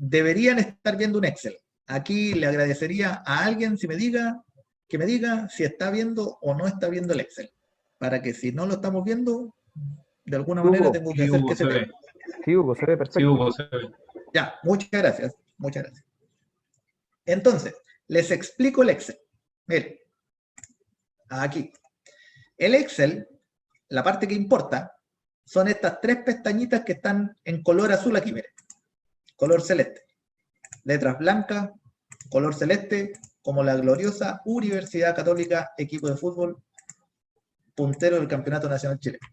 Deberían estar viendo un Excel. Aquí le agradecería a alguien que me diga si está viendo o no está viendo el Excel, para que si no lo estamos viendo, de alguna manera tengo que hacer que se vea. Sí, Hugo, se ve perfecto. Sí, Hugo, se ve. Ya, muchas gracias, muchas gracias. Entonces, les explico el Excel. Miren, aquí. El Excel, la parte que importa, son estas 3 pestañitas que están en color azul aquí, miren. Color celeste. Letras blancas, color celeste, como la gloriosa Universidad Católica, equipo de fútbol, puntero del Campeonato Nacional Chileno.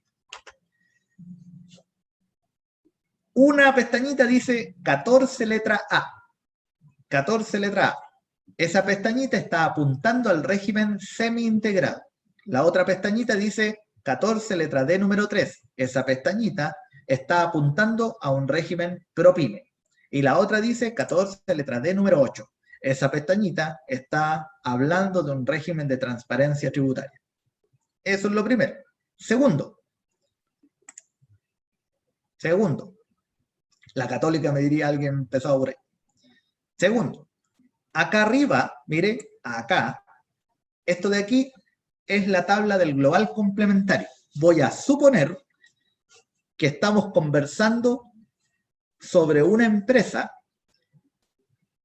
Una pestañita dice 14 letra A. 14 letra A. Esa pestañita está apuntando al régimen semi-integrado. La otra pestañita dice 14 letra D número 3. Esa pestañita está apuntando a un régimen ProPyme. Y la otra dice 14 letra D número 8. Esa pestañita está hablando de un régimen de transparencia tributaria. Eso es lo primero. Segundo, la Católica me diría alguien empezado por ahí. Segundo, acá arriba, mire, acá, esto de aquí es la tabla del global complementario. Voy a suponer que estamos conversando sobre una empresa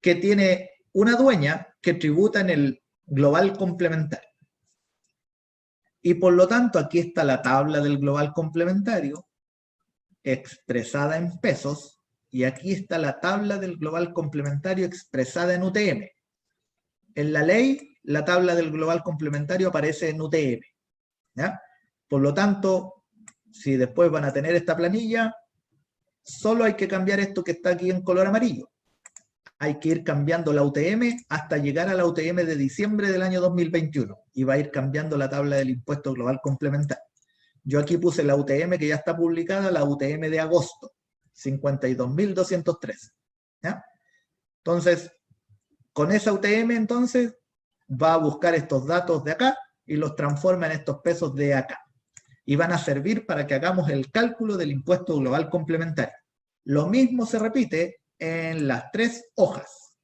que tiene una dueña que tributa en el global complementario. Y por lo tanto, aquí está la tabla del global complementario expresada en pesos, y aquí está la tabla del global complementario expresada en UTM. En la ley, la tabla del global complementario aparece en UTM, ¿ya? Por lo tanto, si después van a tener esta planilla, solo hay que cambiar esto que está aquí en color amarillo. Hay que ir cambiando la UTM hasta llegar a la UTM de diciembre del año 2021, y va a ir cambiando la tabla del impuesto global complementario. Yo aquí puse la UTM que ya está publicada, la UTM de agosto, 52.213. ¿Ya? Entonces, con esa UTM, entonces, va a buscar estos datos de acá y los transforma en estos pesos de acá. Y van a servir para que hagamos el cálculo del impuesto global complementario. Lo mismo se repite en las 3 hojas.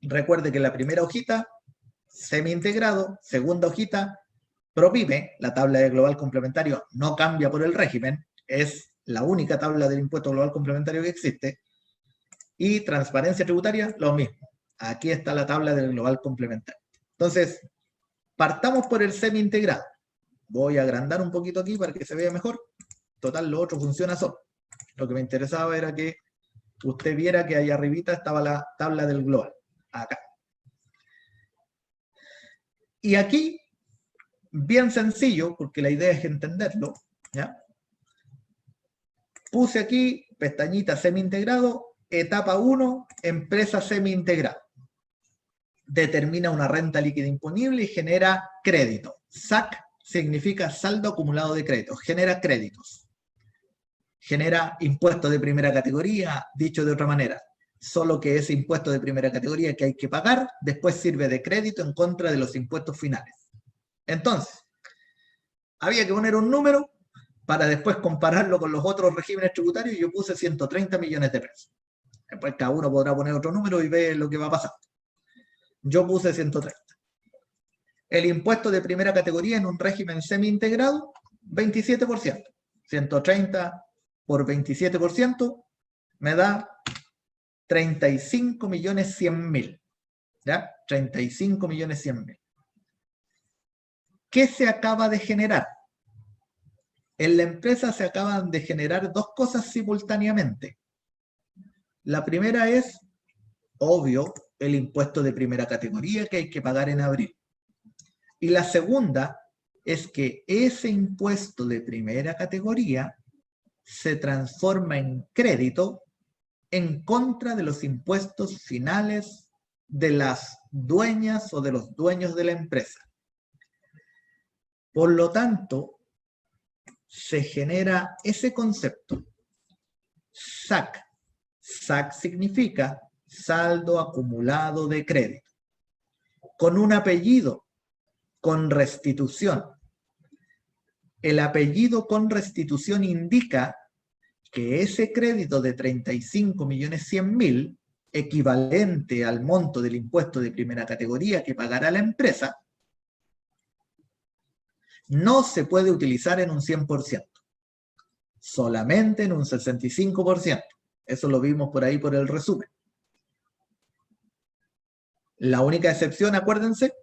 Recuerde que la primera hojita, semi-integrado, segunda hojita, ProPyme, la tabla de global complementario no cambia por el régimen, es la única tabla del impuesto global complementario que existe, y transparencia tributaria, lo mismo. Aquí está la tabla del global complementario. Entonces, partamos por el semi-integrado. Voy a agrandar un poquito aquí para que se vea mejor. Total, lo otro funciona solo. Lo que me interesaba era que usted viera que ahí arribita estaba la tabla del global. Acá. Y aquí, bien sencillo, porque la idea es entenderlo, ¿ya? Puse aquí, pestañita semi-integrado, etapa 1, empresa semi-integrada. Determina una renta líquida imponible y genera crédito. SAC significa saldo acumulado de créditos, genera créditos. Genera impuestos de primera categoría, dicho de otra manera. Solo que ese impuesto de primera categoría que hay que pagar, después sirve de crédito en contra de los impuestos finales. Entonces, había que poner un número para después compararlo con los otros regímenes tributarios, y yo puse 130 millones de pesos. Después cada uno podrá poner otro número y ver lo que va a pasar. Yo puse 130. El impuesto de primera categoría en un régimen semi-integrado, 27%. 130 por 27% me da 35.100.000. ¿Ya? 35.100.000. ¿Qué se acaba de generar? En la empresa se acaban de generar 2 cosas simultáneamente. La primera es, obvio, el impuesto de primera categoría que hay que pagar en abril. Y la segunda es que ese impuesto de primera categoría se transforma en crédito en contra de los impuestos finales de las dueñas o de los dueños de la empresa. Por lo tanto, se genera ese concepto. SAC. SAC significa saldo acumulado de crédito. Con un apellido, con restitución. El apellido con restitución indica que ese crédito de 35.100.000, equivalente al monto del impuesto de primera categoría que pagará la empresa, no se puede utilizar en un 100%, solamente en un 65%. Eso lo vimos por ahí por el resumen. La única excepción, acuérdense,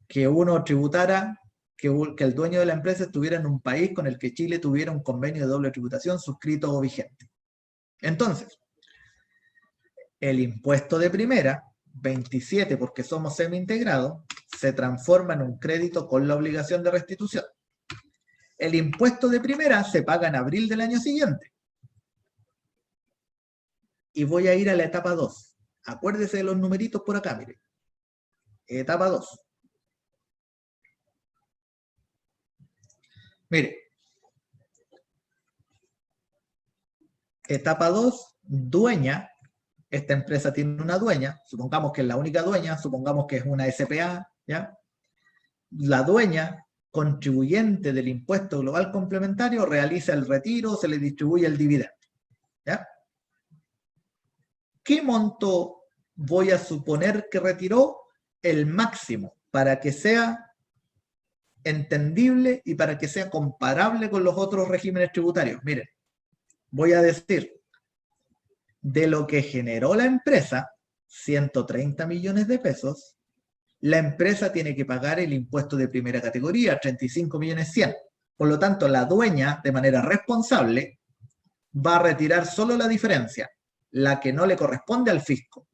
que uno tributara, que el dueño de la empresa estuviera en un país con el que Chile tuviera un convenio de doble tributación suscrito o vigente. Entonces, el impuesto de primera, 27 porque somos semi-integrados, se transforma en un crédito con la obligación de restitución. El impuesto de primera se paga en abril del año siguiente. Y voy a ir a la etapa 2. Acuérdese de los numeritos por acá, mire. Etapa 2. Mire. Etapa 2, dueña. Esta empresa tiene una dueña, supongamos que es la única dueña, supongamos que es una SPA, ¿ya? La dueña, contribuyente del impuesto global complementario, realiza el retiro, se le distribuye el dividendo, ¿ya? ¿Qué monto voy a suponer que retiró? El máximo, para que sea entendible y para que sea comparable con los otros regímenes tributarios. Miren, voy a decir, de lo que generó la empresa, 130 millones de pesos, la empresa tiene que pagar el impuesto de primera categoría, 35.100.000. Por lo tanto, la dueña, de manera responsable, va a retirar solo la diferencia, la que no le corresponde al fisco.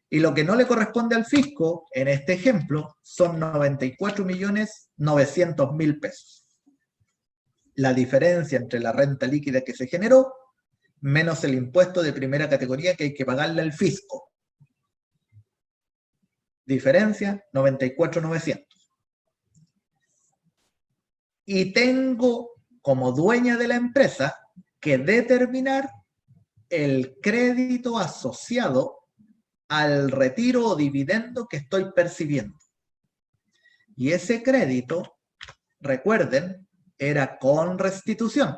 Y lo que no le corresponde al fisco, en este ejemplo, son 94.900.000 pesos. La diferencia entre la renta líquida que se generó menos el impuesto de primera categoría que hay que pagarle al fisco. Diferencia, 94.900. Y tengo, como dueña de la empresa, que determinar el crédito asociado al retiro o dividendo que estoy percibiendo. Y ese crédito, recuerden, era con restitución,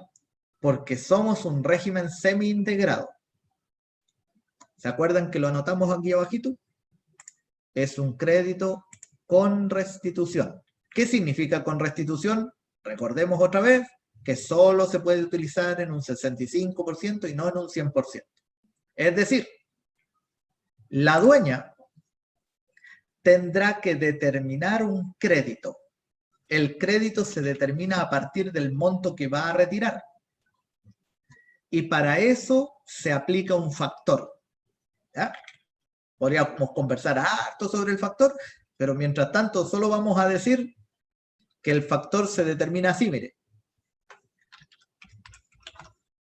porque somos un régimen semi-integrado. ¿Se acuerdan que lo anotamos aquí abajito? Es un crédito con restitución. ¿Qué significa con restitución? Recordemos otra vez que solo se puede utilizar en un 65% y no en un 100%. Es decir, la dueña tendrá que determinar un crédito. El crédito se determina a partir del monto que va a retirar. Y para eso se aplica un factor. ¿Ya? Podríamos conversar harto sobre el factor, pero mientras tanto solo vamos a decir que el factor se determina así, mire.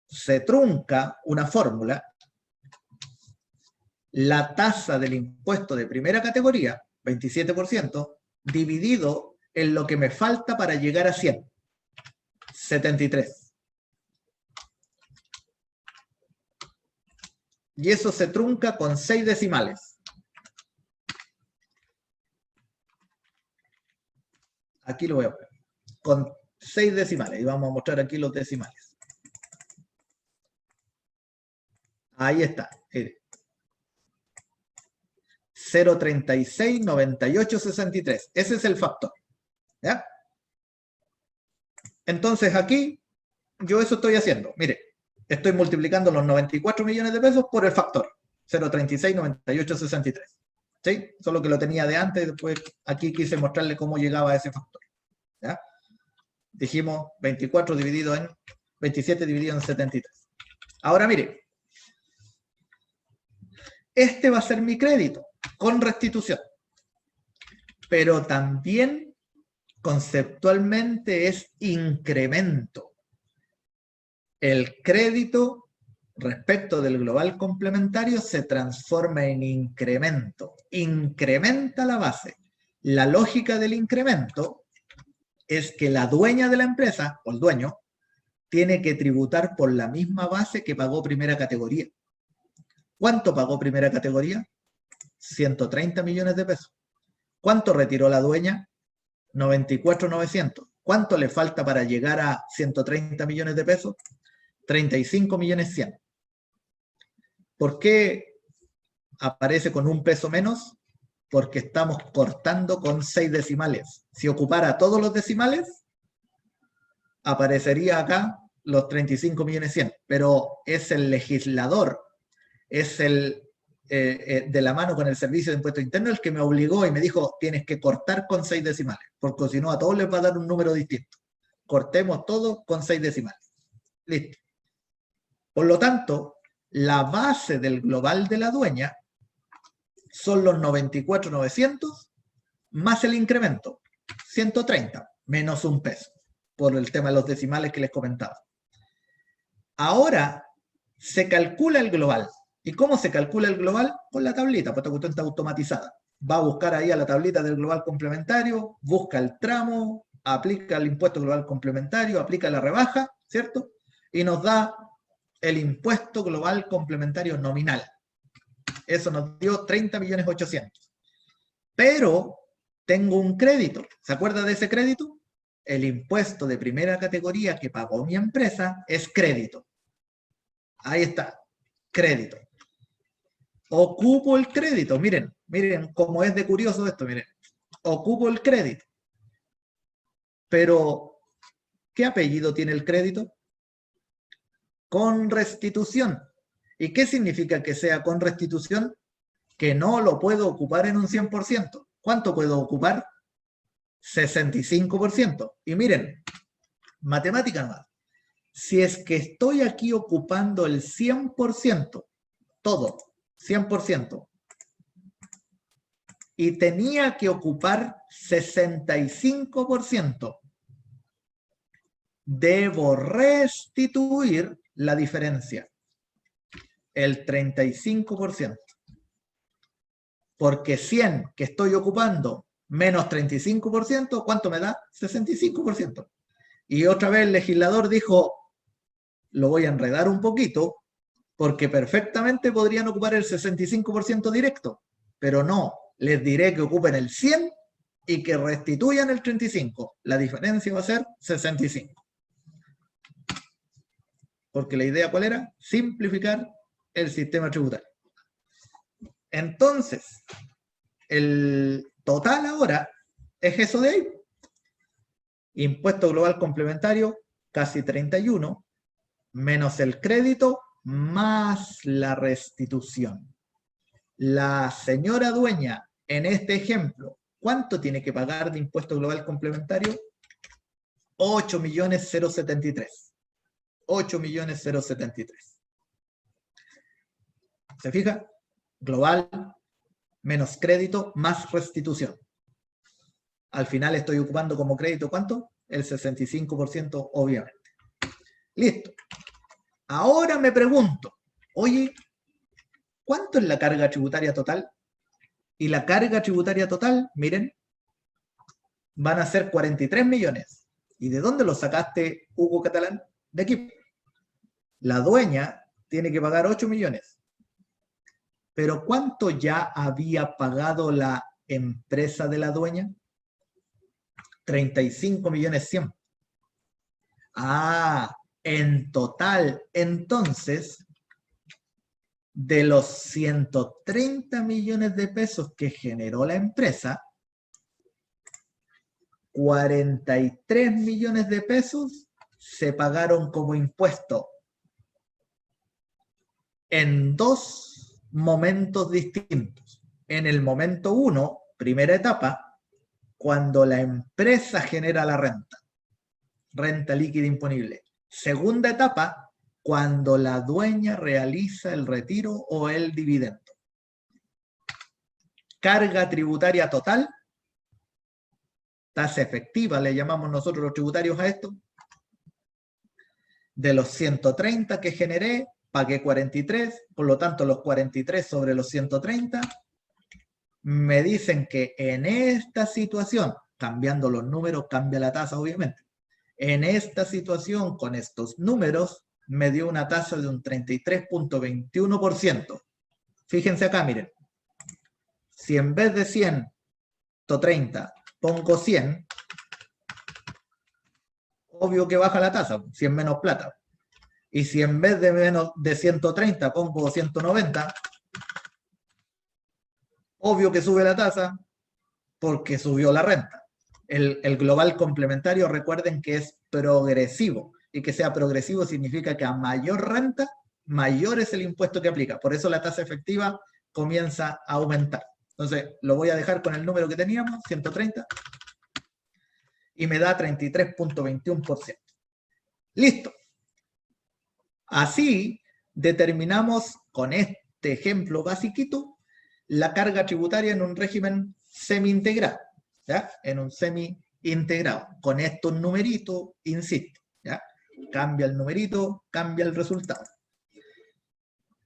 Se trunca una fórmula, la tasa del impuesto de primera categoría, 27%, dividido en lo que me falta para llegar a 100, 73. Y eso se trunca con 6 decimales. Aquí lo voy a poner. Con 6 decimales. Y vamos a mostrar aquí los decimales. Ahí está. 0,369863. Ese es el factor. ¿Ya? Entonces aquí, yo eso estoy haciendo. Mire. Estoy multiplicando los 94 millones de pesos por el factor, 0,369863. ¿Sí? Solo que lo tenía de antes y después aquí quise mostrarle cómo llegaba a ese factor. ¿Ya? Dijimos 27 dividido en 73. Ahora mire, este va a ser mi crédito con restitución, pero también conceptualmente es incremento. El crédito respecto del global complementario se transforma en incremento. Incrementa la base. La lógica del incremento es que la dueña de la empresa, o el dueño, tiene que tributar por la misma base que pagó primera categoría. ¿Cuánto pagó primera categoría? 130 millones de pesos. ¿Cuánto retiró la dueña? 94.900. ¿Cuánto le falta para llegar a 130 millones de pesos? 35 millones 100. ¿Por qué aparece con un peso menos? Porque estamos cortando con 6 decimales. Si ocupara todos los decimales, aparecería acá los 35 millones 100. Pero es el legislador, es el de la mano con el Servicio de Impuestos Internos el que me obligó y me dijo, tienes que cortar con 6 decimales, porque si no a todos les va a dar un número distinto. Cortemos todo con 6 decimales. Listo. Por lo tanto, la base del global de la dueña son los 94.900 más el incremento, 130, menos un peso, por el tema de los decimales que les comentaba. Ahora se calcula el global. ¿Y cómo se calcula el global? Con la tablita, porque esta cuestión está automatizada. Va a buscar ahí a la tablita del global complementario, busca el tramo, aplica el impuesto global complementario, aplica la rebaja, ¿cierto? Y nos da el impuesto global complementario nominal. Eso nos dio 30.800.000. Pero tengo un crédito. ¿Se acuerda de ese crédito? El impuesto de primera categoría que pagó mi empresa es crédito. Ahí está, crédito. Ocupo el crédito. Miren cómo es de curioso esto, miren. Ocupo el crédito. Pero, ¿qué apellido tiene el crédito? Con restitución. ¿Y qué significa que sea con restitución? Que no lo puedo ocupar en un 100%. ¿Cuánto puedo ocupar? 65%. Y miren, matemática nomás. Si es que estoy aquí ocupando el 100%, todo, 100%, y tenía que ocupar 65%, debo restituir la diferencia, el 35%. Porque 100 que estoy ocupando menos 35%, ¿cuánto me da? 65%. Y otra vez el legislador dijo, lo voy a enredar un poquito, porque perfectamente podrían ocupar el 65% directo, pero no, les diré que ocupen el 100 y que restituyan el 35. La diferencia va a ser 65. Porque la idea, ¿cuál era? Simplificar el sistema tributario. Entonces, el total ahora es eso de ahí. Impuesto global complementario, casi 31, menos el crédito, más la restitución. La señora dueña, en este ejemplo, ¿cuánto tiene que pagar de impuesto global complementario? 8.073. 8.073. ¿Se fija? Global, menos crédito, más restitución. Al final estoy ocupando como crédito, ¿cuánto? El 65%, obviamente. Listo. Ahora me pregunto, oye, ¿cuánto es la carga tributaria total? Y la carga tributaria total, miren, van a ser 43 millones. ¿Y de dónde lo sacaste, Hugo Catalán? De aquí. La dueña tiene que pagar 8 millones. Pero ¿cuánto ya había pagado la empresa de la dueña? 35.100.000. Ah, en total, entonces, de los 130 millones de pesos que generó la empresa, 43 millones de pesos se pagaron como impuesto en dos momentos distintos. En el momento 1, primera etapa, cuando la empresa genera la renta líquida imponible. Segunda etapa, cuando la dueña realiza el retiro o el dividendo. Carga tributaria total, tasa efectiva, le llamamos nosotros los tributarios a esto. De los 130 que generé, pagué 43, por lo tanto los 43 sobre los 130, me dicen que en esta situación, cambiando los números, cambia la tasa obviamente, En esta situación, con estos números, me dio una tasa de un 33.21%. Fíjense acá, miren. Si en vez de 130 pongo 100, obvio que baja la tasa, 100 menos plata. Y si en vez de 130 pongo 190, obvio que sube la tasa porque subió la renta. El global complementario, recuerden que es progresivo, y que sea progresivo significa que a mayor renta, mayor es el impuesto que aplica. Por eso la tasa efectiva comienza a aumentar. Entonces, lo voy a dejar con el número que teníamos, 130, y me da 33.21%. Listo. Así determinamos con este ejemplo basiquito la carga tributaria en un régimen semi-integrado, ¿ya? En un semi-integrado. Con estos numeritos, insisto, ¿ya? Cambia el numerito, cambia el resultado.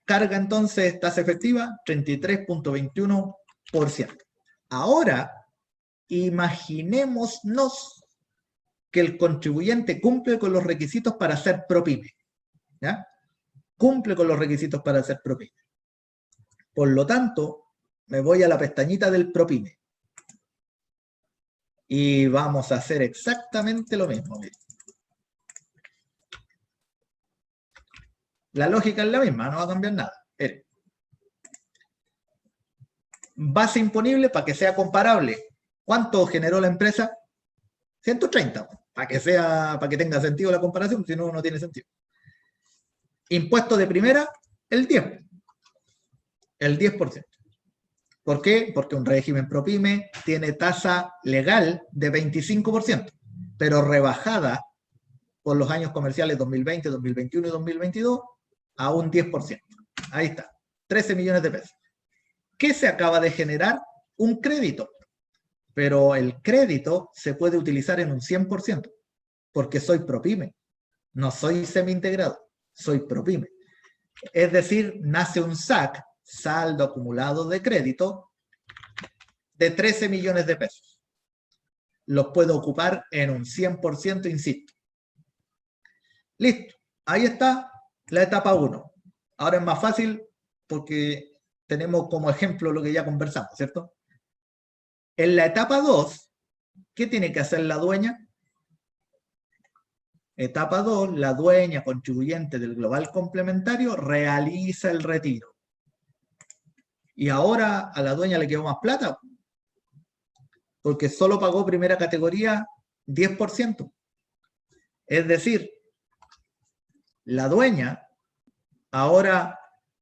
Carga entonces, tasa efectiva, 33.21%. Ahora, imaginémonos que el contribuyente cumple con los requisitos para ser ProPyme, ¿ya? Cumple con los requisitos para ser ProPyme. Por lo tanto, me voy a la pestañita del ProPyme. Y vamos a hacer exactamente lo mismo. Miren. La lógica es la misma, no va a cambiar nada. Miren. Base imponible para que sea comparable. ¿Cuánto generó la empresa? 130. Para que tenga sentido la comparación, si no, no tiene sentido. Impuesto de primera, el 10%. El 10%. ¿Por qué? Porque un régimen ProPyme tiene tasa legal de 25%, pero rebajada por los años comerciales 2020, 2021 y 2022 a un 10%. Ahí está, 13 millones de pesos. ¿Qué se acaba de generar? Un crédito. Pero el crédito se puede utilizar en un 100%, porque soy ProPyme. No soy semi-integrado, soy ProPyme. Es decir, nace un SAC, saldo acumulado de crédito, de 13 millones de pesos. Los puedo ocupar en un 100%, insisto. Listo, ahí está la etapa 1. Ahora es más fácil porque tenemos como ejemplo lo que ya conversamos, ¿cierto? En la etapa 2, ¿qué tiene que hacer la dueña? Etapa 2, la dueña contribuyente del global complementario realiza el retiro. Y ahora a la dueña le quedó más plata, porque solo pagó primera categoría 10%. Es decir, la dueña ahora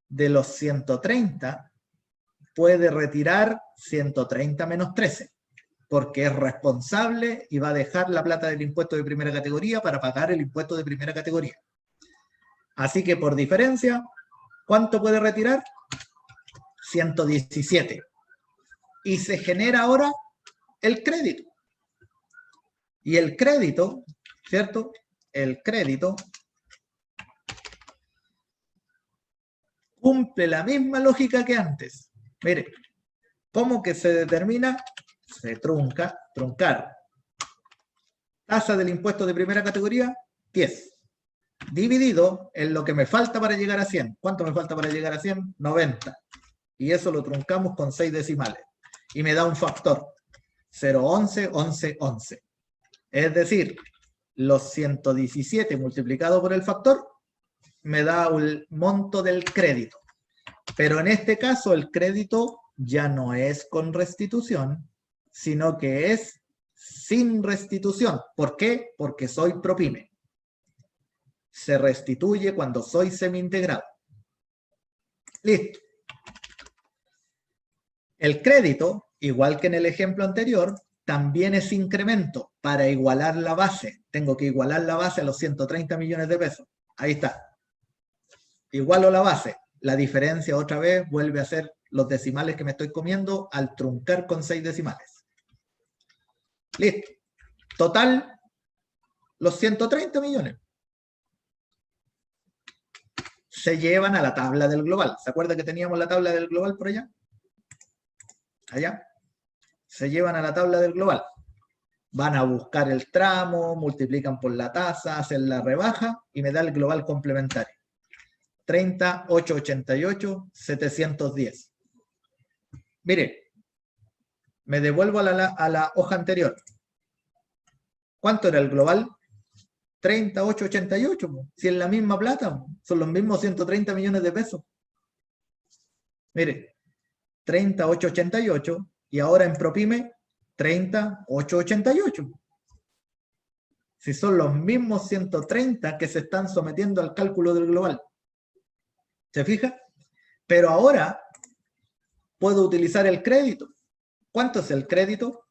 de los 130 puede retirar 130 menos 13, porque es responsable y va a dejar la plata del impuesto de primera categoría para pagar el impuesto de primera categoría. Así que por diferencia, ¿cuánto puede retirar? 117. Y se genera ahora el crédito. Y el crédito, ¿cierto? El crédito cumple la misma lógica que antes. Mire, ¿cómo que se determina? Se truncar. Tasa del impuesto de primera categoría, 10. Dividido en lo que me falta para llegar a 100. ¿Cuánto me falta para llegar a 100? 90. Y eso lo truncamos con 6 decimales. Y me da un factor. 0,11, 11, 11. Es decir, los 117 multiplicado por el factor me da el monto del crédito. Pero en este caso el crédito ya no es con restitución, sino que es sin restitución. ¿Por qué? Porque soy ProPyme. Se restituye cuando soy semi-integrado. Listo. El crédito, igual que en el ejemplo anterior, también es incremento para igualar la base. Tengo que igualar la base a los 130 millones de pesos. Ahí está. Igualo la base. La diferencia otra vez vuelve a ser los decimales que me estoy comiendo al truncar con 6 decimales. Listo. Total, los 130 millones se llevan a la tabla del global. ¿Se acuerda que teníamos la tabla del global por allá? Allá. Se llevan a la tabla del global. Van a buscar el tramo, multiplican por la tasa, hacen la rebaja y me da el global complementario. 30,888, 710. Mire, me devuelvo a la hoja anterior. ¿Cuánto era el global? 30,888. Si es la misma plata, son los mismos 130 millones de pesos. Mire, 30,888 y ahora en Propime 30,888. Si son los mismos 130 que se están sometiendo al cálculo del global. ¿Se fija? Pero ahora puedo utilizar el crédito. ¿Cuánto es el crédito?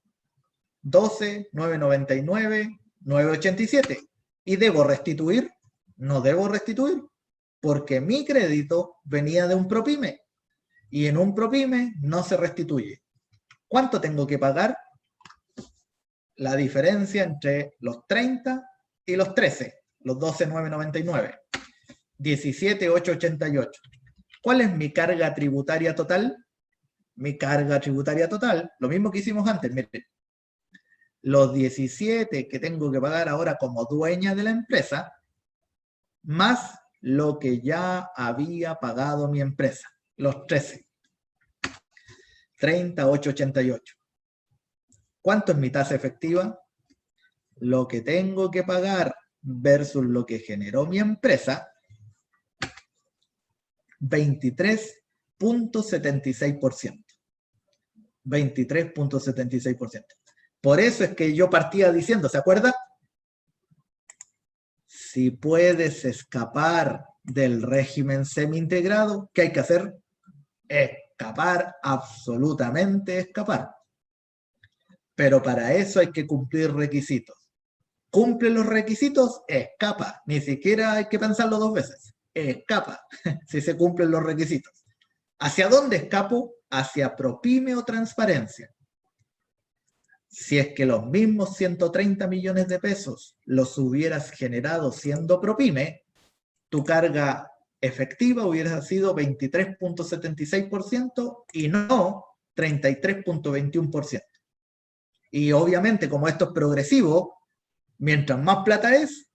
12,999, 987. ¿Y debo restituir? No debo restituir, porque mi crédito venía de un Propime. Y en un Propime no se restituye. ¿Cuánto tengo que pagar? La diferencia entre los 30 y los 13, los 12,999. 17,888. ¿Cuál es mi carga tributaria total? Mi carga tributaria total, lo mismo que hicimos antes, miren. Los 17 que tengo que pagar ahora como dueña de la empresa, más lo que ya había pagado mi empresa, los 13. 30,888. ¿Cuánto es mi tasa efectiva? Lo que tengo que pagar versus lo que generó mi empresa, 23,76%. 23,76%. Por eso es que yo partía diciendo, ¿se acuerda? Si puedes escapar del régimen semi-integrado, ¿qué hay que hacer? Escapar, absolutamente escapar. Pero para eso hay que cumplir requisitos. Cumple los requisitos, escapa. Ni siquiera hay que pensarlo dos veces. Escapa, si se cumplen los requisitos. ¿Hacia dónde escapo? Hacia Propime o transparencia. Si es que los mismos 130 millones de pesos los hubieras generado siendo Propime, tu carga efectiva hubiera sido 23,76% y no 33,21%. Y obviamente, como esto es progresivo, mientras más plata es,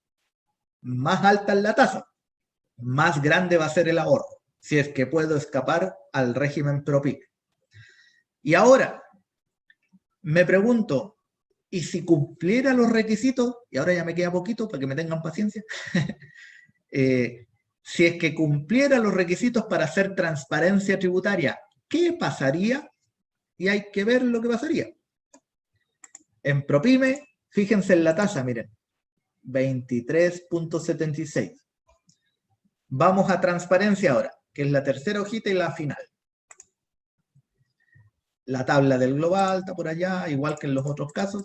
más alta es la tasa, más grande va a ser el ahorro, si es que puedo escapar al régimen Propime. Y ahora, me pregunto, ¿y si cumpliera los requisitos? Y ahora ya me queda poquito para que me tengan paciencia. Si es que cumpliera los requisitos para hacer transparencia tributaria, ¿qué pasaría? Y hay que ver lo que pasaría. En Propime, fíjense en la tasa, miren, 23,76. Vamos a transparencia ahora, que es la tercera hojita y la final. La tabla del global está por allá, igual que en los otros casos.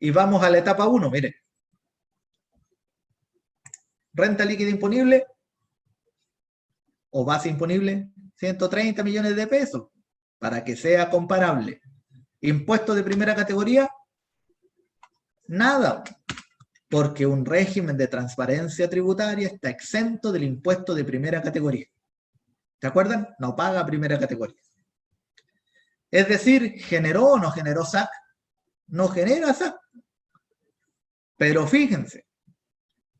Y vamos a la etapa 1, miren. Renta líquida imponible o base imponible, 130 millones de pesos, para que sea comparable. Impuesto de primera categoría, nada, porque un régimen de transparencia tributaria está exento del impuesto de primera categoría. ¿Se acuerdan? No paga primera categoría. Es decir, ¿generó o no generó SAC? No genera SAC. Pero fíjense,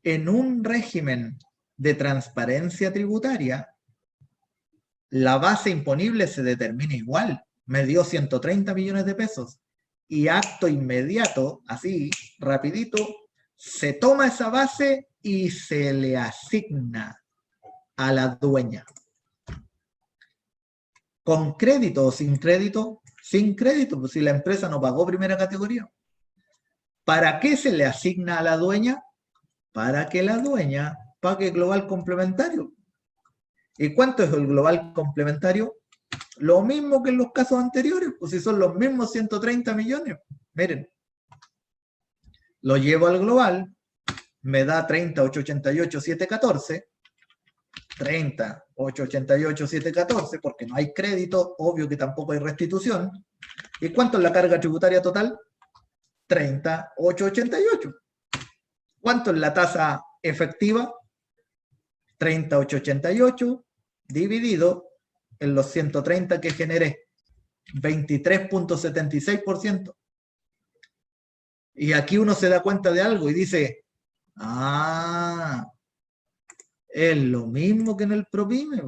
en un régimen de transparencia tributaria, la base imponible se determina igual. Me dio 130 millones de pesos. Y acto inmediato, así, rapidito, se toma esa base y se le asigna a la dueña. ¿Con crédito o sin crédito? Sin crédito, pues si la empresa no pagó primera categoría. ¿Para qué se le asigna a la dueña? Para que la dueña pague global complementario. ¿Y cuánto es el global complementario? Lo mismo que en los casos anteriores, pues si son los mismos 130 millones. Miren, lo llevo al global, me da 30,888,714, 30,888,714, porque no hay crédito, obvio que tampoco hay restitución. ¿Y cuánto es la carga tributaria total? 30,888. ¿Cuánto es la tasa efectiva? 30,888 dividido en los 130 que generé. 23.76%. Y aquí uno se da cuenta de algo y dice, es lo mismo que en el PROPYME.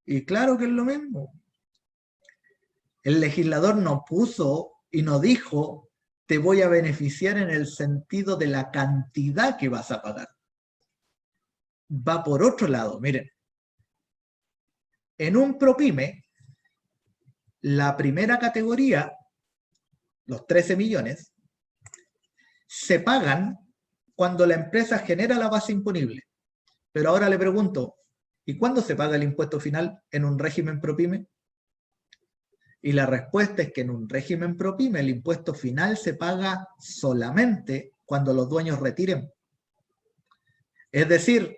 Y claro que es lo mismo. El legislador no puso y no dijo, te voy a beneficiar en el sentido de la cantidad que vas a pagar. Va por otro lado, miren. En un PROPYME, la primera categoría, los 13 millones, se pagan cuando la empresa genera la base imponible. Pero ahora le pregunto, ¿y cuándo se paga el impuesto final en un régimen PROPYME? Y la respuesta es que en un régimen PROPYME el impuesto final se paga solamente cuando los dueños retiren. Es decir,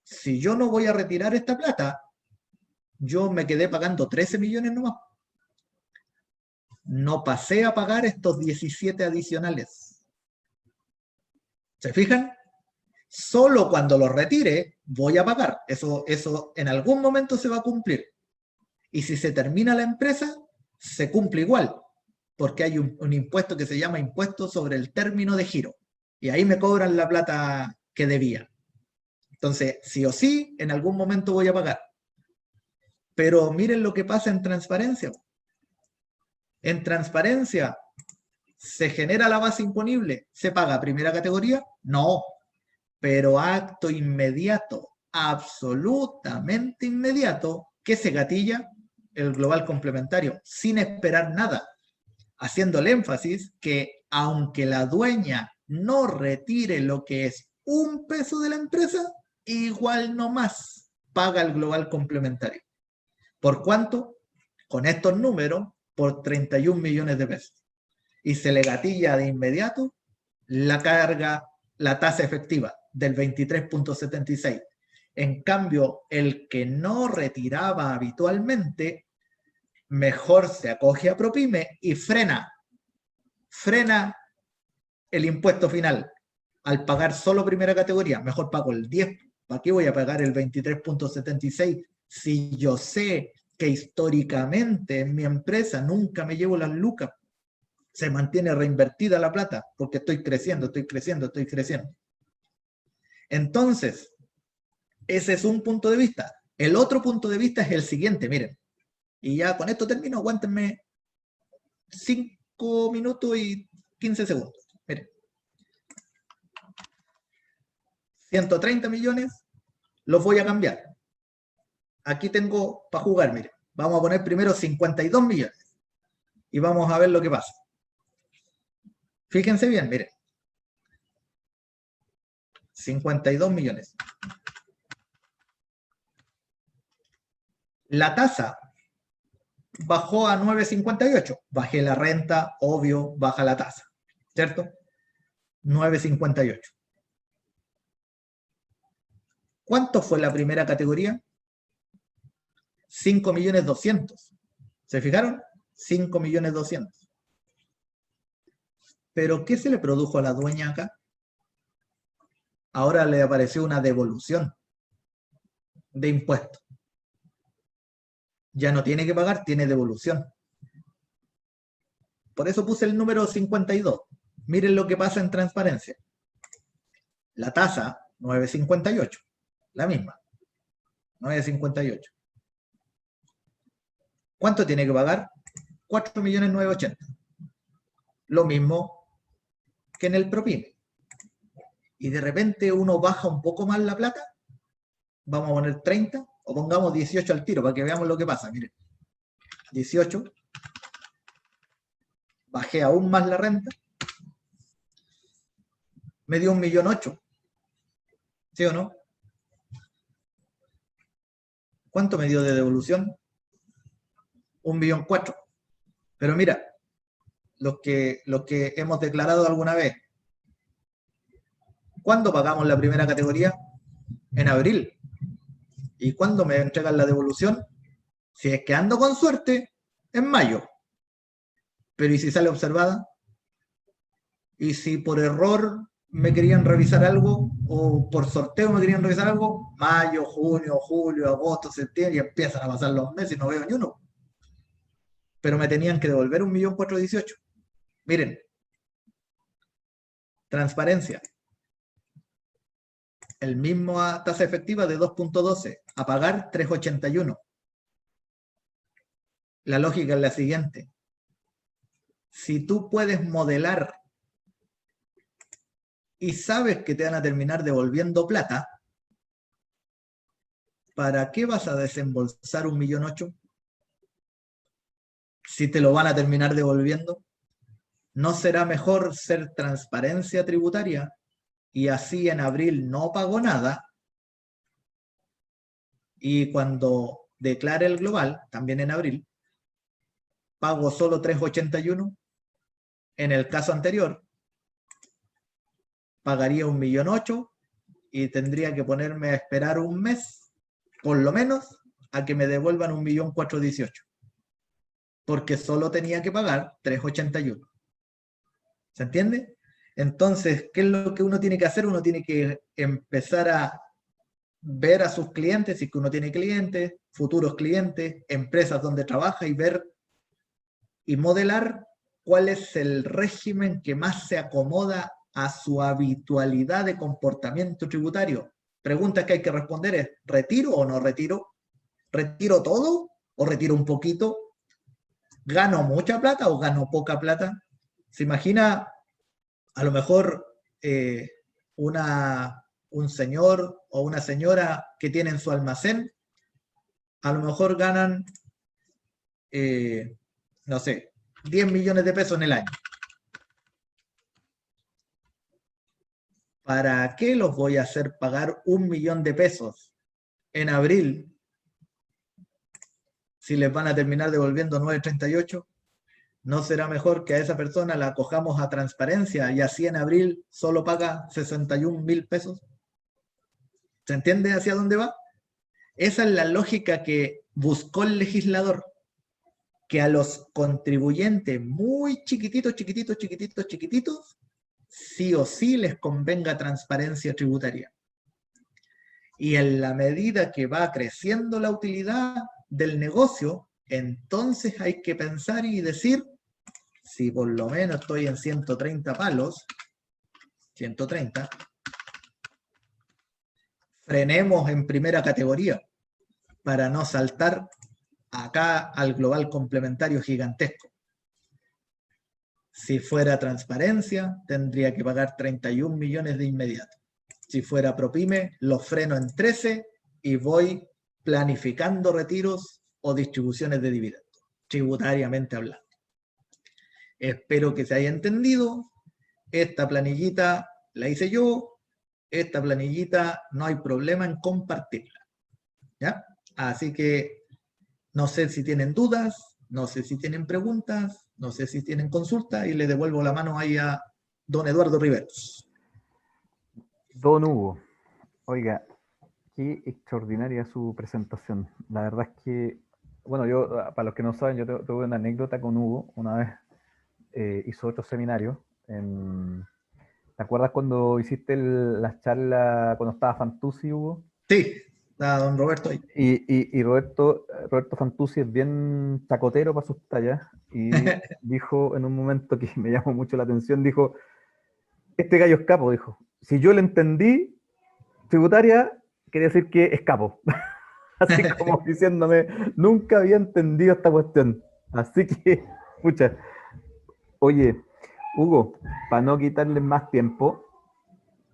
si yo no voy a retirar esta plata, yo me quedé pagando 13 millones nomás. No pasé a pagar estos 17 adicionales. ¿Se fijan? Solo cuando los retire voy a pagar. Eso en algún momento se va a cumplir. Y si se termina la empresa, se cumple igual. Porque hay un impuesto que se llama impuesto sobre el término de giro. Y ahí me cobran la plata que debía. Entonces, sí o sí, en algún momento voy a pagar. Pero miren lo que pasa en transparencia. En transparencia, ¿se genera la base imponible? ¿Se paga primera categoría? No. Pero acto inmediato, absolutamente inmediato, ¿qué se gatilla? El global complementario, sin esperar nada. Haciendo el énfasis que aunque la dueña no retire lo que es un peso de la empresa, igual no más paga el global complementario. ¿Por cuánto? Con estos números, por 31 millones de pesos. Y se le gatilla de inmediato la carga, la tasa efectiva del 23.76. En cambio, el que no retiraba habitualmente, mejor se acoge a PROPYME y frena el impuesto final. Al pagar solo primera categoría, mejor pago el 10. ¿Para qué voy a pagar el 23.76 si yo sé que históricamente en mi empresa nunca me llevo las lucas? Se mantiene reinvertida la plata porque estoy creciendo. Entonces, ese es un punto de vista. El otro punto de vista es el siguiente, miren. Y ya con esto termino, aguántenme 5 minutos y 15 segundos. Miren. 130 millones los voy a cambiar. Aquí tengo para jugar, miren. Vamos a poner primero 52 millones. Y vamos a ver lo que pasa. Fíjense bien, miren. 52 millones. La tasa bajó a 9,58. Bajé la renta, obvio, baja la tasa. ¿Cierto? 9,58. ¿Cuánto fue la primera categoría? 5.200.000. ¿Se fijaron? 5.200.000. ¿Pero qué se le produjo a la dueña acá? Ahora le apareció una devolución de impuestos. Ya no tiene que pagar, tiene devolución. Por eso puse el número 52. Miren lo que pasa en transparencia. La tasa, 9,58. La misma. 9,58. ¿Cuánto tiene que pagar? 4.980.000. Lo mismo que en el PROPYME. Y de repente uno baja un poco más la plata. Vamos a poner 30 o pongamos 18 al tiro para que veamos lo que pasa. Miren. 18. Bajé aún más la renta. Me dio 1.800.000. ¿Sí o no? ¿Cuánto me dio de devolución? 1.400.000. Pero mira, los que hemos declarado alguna vez, ¿cuándo pagamos la primera categoría? En abril. ¿Y cuándo me entregan la devolución? Si es que ando con suerte, en mayo. Pero ¿y si sale observada? ¿Y si por error me querían revisar algo? ¿O por sorteo me querían revisar algo? Mayo, junio, julio, agosto, septiembre, y empiezan a pasar los meses y no veo ni uno. pero me tenían que devolver 1.418.000. Miren, transparencia. El mismo tasa efectiva de 2.12, a pagar 3.81. La lógica es la siguiente. Si tú puedes modelar y sabes que te van a terminar devolviendo plata, ¿para qué vas a desembolsar 1.800.000? Si te lo van a terminar devolviendo, ¿no será mejor ser transparencia tributaria y así en abril no pago nada? Y cuando declare el global, también en abril, pago solo 3.81. En el caso anterior, pagaría 1.800.000 y tendría que ponerme a esperar un mes, por lo menos, a que me devuelvan 1.418.000. Porque solo tenía que pagar 3.81. ¿Se entiende? Entonces, ¿qué es lo que uno tiene que hacer? Uno tiene que empezar a ver a sus clientes, si es que uno tiene clientes, futuros clientes, empresas donde trabaja y ver y modelar cuál es el régimen que más se acomoda a su habitualidad de comportamiento tributario. Preguntas que hay que responder es, ¿retiro o no retiro? ¿Retiro todo o retiro un poquito? ¿Gano mucha plata o gano poca plata? ¿Se imagina a lo mejor un señor o una señora que tienen su almacén? A lo mejor ganan, no sé, 10 millones de pesos en el año. ¿Para qué los voy a hacer pagar 1 millón de pesos en abril si les van a terminar devolviendo 9.38? ¿No será mejor que a esa persona la acojamos a transparencia y así en abril solo paga 61.000 pesos? ¿Se entiende hacia dónde va? Esa es la lógica que buscó el legislador, que a los contribuyentes muy chiquititos, sí o sí les convenga transparencia tributaria. Y en la medida que va creciendo la utilidad del negocio, entonces hay que pensar y decir, si por lo menos estoy en 130 palos, 130, frenemos en primera categoría para no saltar acá al global complementario gigantesco. Si fuera transparencia, tendría que pagar 31 millones de inmediato. Si fuera ProPyme, lo freno en 13 y voy planificando retiros o distribuciones de dividendos, tributariamente hablando. Espero que se haya entendido. Esta planillita la hice yo. Esta planillita no hay problema en compartirla. ¿Ya? Así que no sé si tienen dudas, no sé si tienen preguntas, no sé si tienen consultas y le devuelvo la mano ahí a don Eduardo Riveros. Don Hugo, oiga, qué extraordinaria su presentación. La verdad es que, bueno, yo, para los que no saben, yo tuve una anécdota con Hugo. Una vez hizo otro seminario. ¿Te acuerdas cuando hiciste la charla, cuando estaba Fantuzzi, Hugo? Sí, está don Roberto ahí. Y Roberto Fantuzzi es bien chacotero para sus tallas, y dijo en un momento que me llamó mucho la atención, dijo, este gallo es capo, dijo. Si yo le entendí, tributaria, quiere decir que es capo. Así como diciéndome, nunca había entendido esta cuestión. Así que, pucha. Oye, Hugo, para no quitarles más tiempo,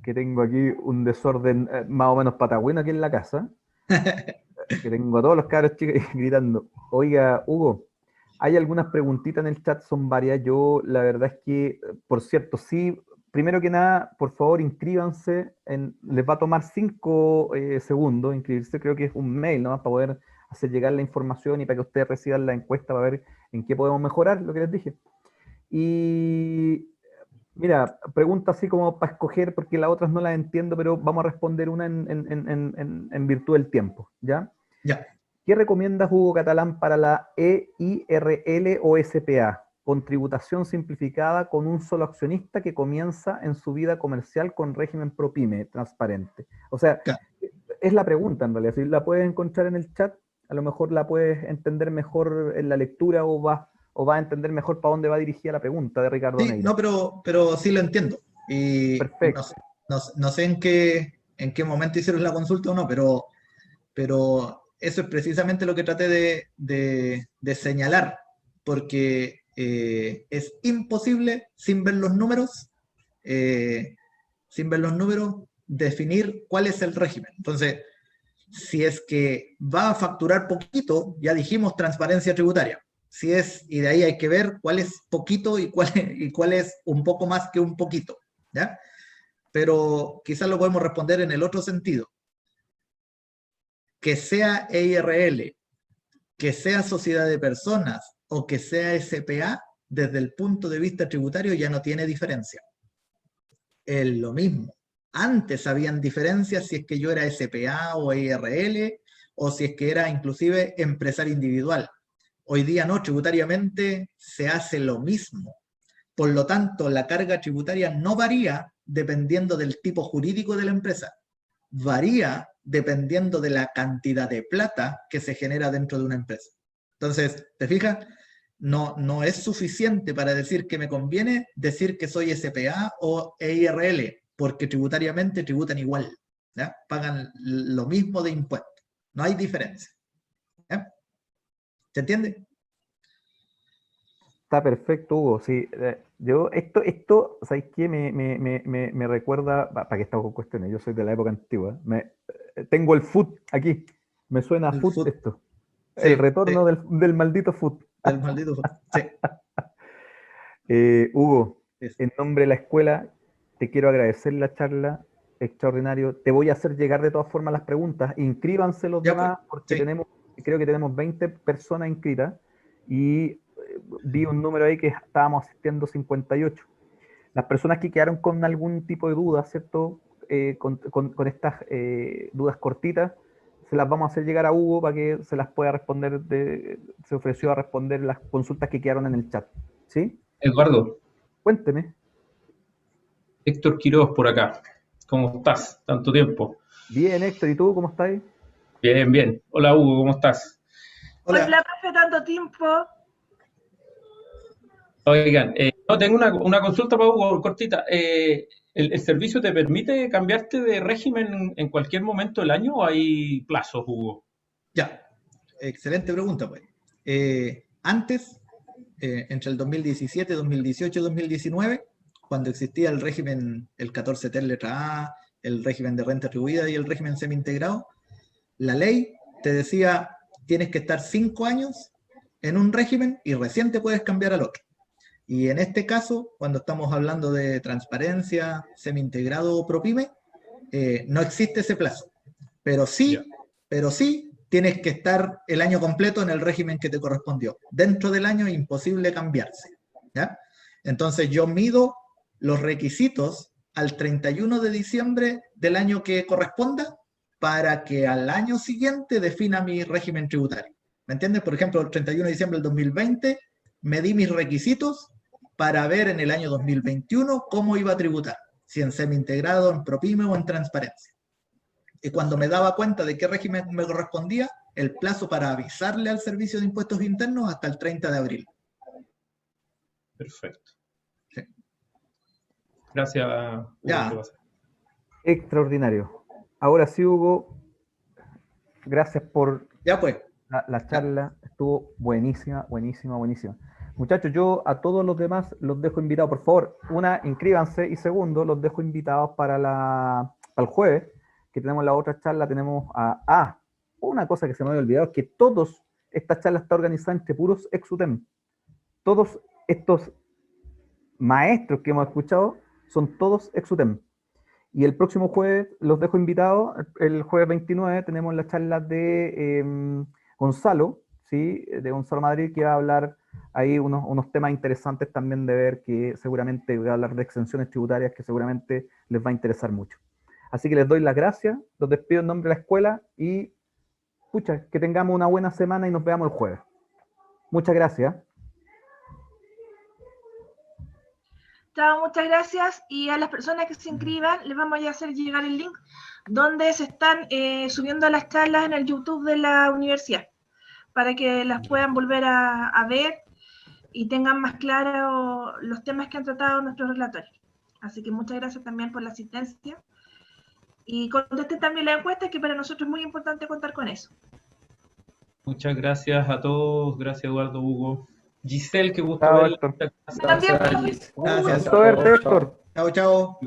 que tengo aquí un desorden más o menos patagüino aquí en la casa, que tengo a todos los cabros chicos gritando. Oiga, Hugo, hay algunas preguntitas en el chat, son varias. Yo, la verdad es que, por cierto, sí, primero que nada, por favor, inscríbanse. Les va a tomar 5 segundos inscribirse, creo que es un mail, ¿no? Para poder hacer llegar la información y para que ustedes reciban la encuesta para ver en qué podemos mejorar, lo que les dije. Y mira, pregunta así como para escoger, porque las otras no las entiendo, pero vamos a responder una en virtud del tiempo, ¿ya? Ya. ¿Qué recomienda Hugo Catalán para la EIRL o SPA? Con tributación simplificada con un solo accionista que comienza en su vida comercial con régimen ProPyme transparente. O sea, Claro. es la pregunta en realidad. Si la puedes encontrar en el chat, a lo mejor la puedes entender mejor en la lectura o vas o va a entender mejor para dónde va dirigida la pregunta de Ricardo Sí, Neira? no, pero sí lo entiendo. Y Perfecto. no sé en qué momento hicieron la consulta o no, pero eso es precisamente lo que traté de señalar, porque es imposible sin ver los números, definir cuál es el régimen. Entonces, si es que va a facturar poquito, ya dijimos transparencia tributaria. Si es, y de ahí hay que ver cuál es poquito y cuál es un poco más que un poquito, ¿ya? Pero quizás lo podemos responder en el otro sentido. Que sea EIRL, que sea sociedad de personas o que sea SPA, desde el punto de vista tributario ya no tiene diferencia. Es lo mismo. Antes habían diferencias si es que yo era SPA o EIRL o si es que era inclusive empresario individual. Hoy día no, tributariamente se hace lo mismo. Por lo tanto, la carga tributaria no varía dependiendo del tipo jurídico de la empresa. Varía dependiendo de la cantidad de plata que se genera dentro de una empresa. Entonces, ¿te fijas? No es suficiente para decir que me conviene decir que soy SPA o EIRL, porque tributariamente tributan igual, ¿ya? Pagan lo mismo de impuestos. No hay diferencia. ¿Ya? ¿Se entiende? Está perfecto, Hugo. Sí, yo, ¿sabéis qué? Me recuerda, para que estamos con cuestiones, yo soy de la época antigua. Tengo el foot aquí, me suena a El foot food. esto. El Sí, retorno del maldito foot. del maldito food. Sí. Hugo, Es- en nombre de la escuela, te quiero agradecer la charla, extraordinario. Te voy a hacer llegar de todas formas las preguntas. Inscríbanse los Ya pues, demás, porque sí. creo que tenemos 20 personas inscritas y vi un número ahí que estábamos asistiendo 58. Las personas que quedaron con algún tipo de duda, ¿cierto? Con estas dudas cortitas, se las vamos a hacer llegar a Hugo para que se las pueda responder. Se ofreció a responder las consultas que quedaron en el chat. ¿Sí? Eduardo, Cuénteme. Héctor Quiroz por acá. ¿Cómo estás? Tanto tiempo. Bien, Héctor, ¿y tú cómo estás? Bien, bien. Hola Hugo, ¿cómo estás? Hola. Hola, profe, tanto tiempo. Oigan, no, tengo una consulta para Hugo, cortita. ¿El servicio te permite cambiarte de régimen en cualquier momento del año o hay plazos, Hugo? Ya. Excelente pregunta, pues. Antes, entre el 2017, 2018 y 2019, cuando existía el régimen, el 14T letra A, el régimen de renta atribuida y el régimen semi-integrado, la ley te decía, tienes que estar 5 años en un régimen y recién te puedes cambiar al otro. Y en este caso, cuando estamos hablando de transparencia, semi-integrado o ProPyme, no existe ese plazo. Pero sí, Ya. pero sí tienes que estar el año completo en el régimen que te correspondió. Dentro del año es imposible cambiarse. ¿Ya? Entonces yo mido los requisitos al 31 de diciembre del año que corresponda para que al año siguiente defina mi régimen tributario. ¿Me entiendes? Por ejemplo, el 31 de diciembre del 2020 medí mis requisitos para ver en el año 2021 cómo iba a tributar, si en semi-integrado, en ProPyme o en transparencia. Y cuando me daba cuenta de qué régimen me correspondía, el plazo para avisarle al Servicio de Impuestos Internos hasta el 30 de abril. Perfecto. Sí. Gracias, Hugo. Ya. Extraordinario. Ahora sí, Hugo, gracias por Ya pues. la charla. Estuvo buenísima, buenísima, buenísima. Muchachos, yo a todos los demás los dejo invitados. Por favor, inscríbanse y segundo, los dejo invitados para el jueves, que tenemos la otra charla. Tenemos una cosa que se me había olvidado, es que esta charla está organizada entre puros ex-UTEM. Todos estos maestros que hemos escuchado son todos ex-UTEM. Y el próximo jueves los dejo invitados. El jueves 29 tenemos la charla de Gonzalo, ¿sí? De Gonzalo Madrid, que va a hablar ahí unos temas interesantes también de ver, que seguramente va a hablar de exenciones tributarias que seguramente les va a interesar mucho. Así que les doy las gracias, los despido en nombre de la escuela y pucha, que tengamos una buena semana y nos veamos el jueves. Muchas gracias. Chao, muchas gracias. Y a las personas que se inscriban, les vamos a hacer llegar el link donde se están subiendo las charlas en el YouTube de la universidad, para que las puedan volver a ver y tengan más claro los temas que han tratado nuestros relatores. Así que muchas gracias también por la asistencia. Y contesten también la encuesta, que para nosotros es muy importante contar con eso. Muchas gracias a todos. Gracias, Eduardo, Hugo. Giselle, qué gusto Chao, verla. Héctor. También, Gracias, Gis. Gracias. Gusto verte, Héctor. Chao, chao.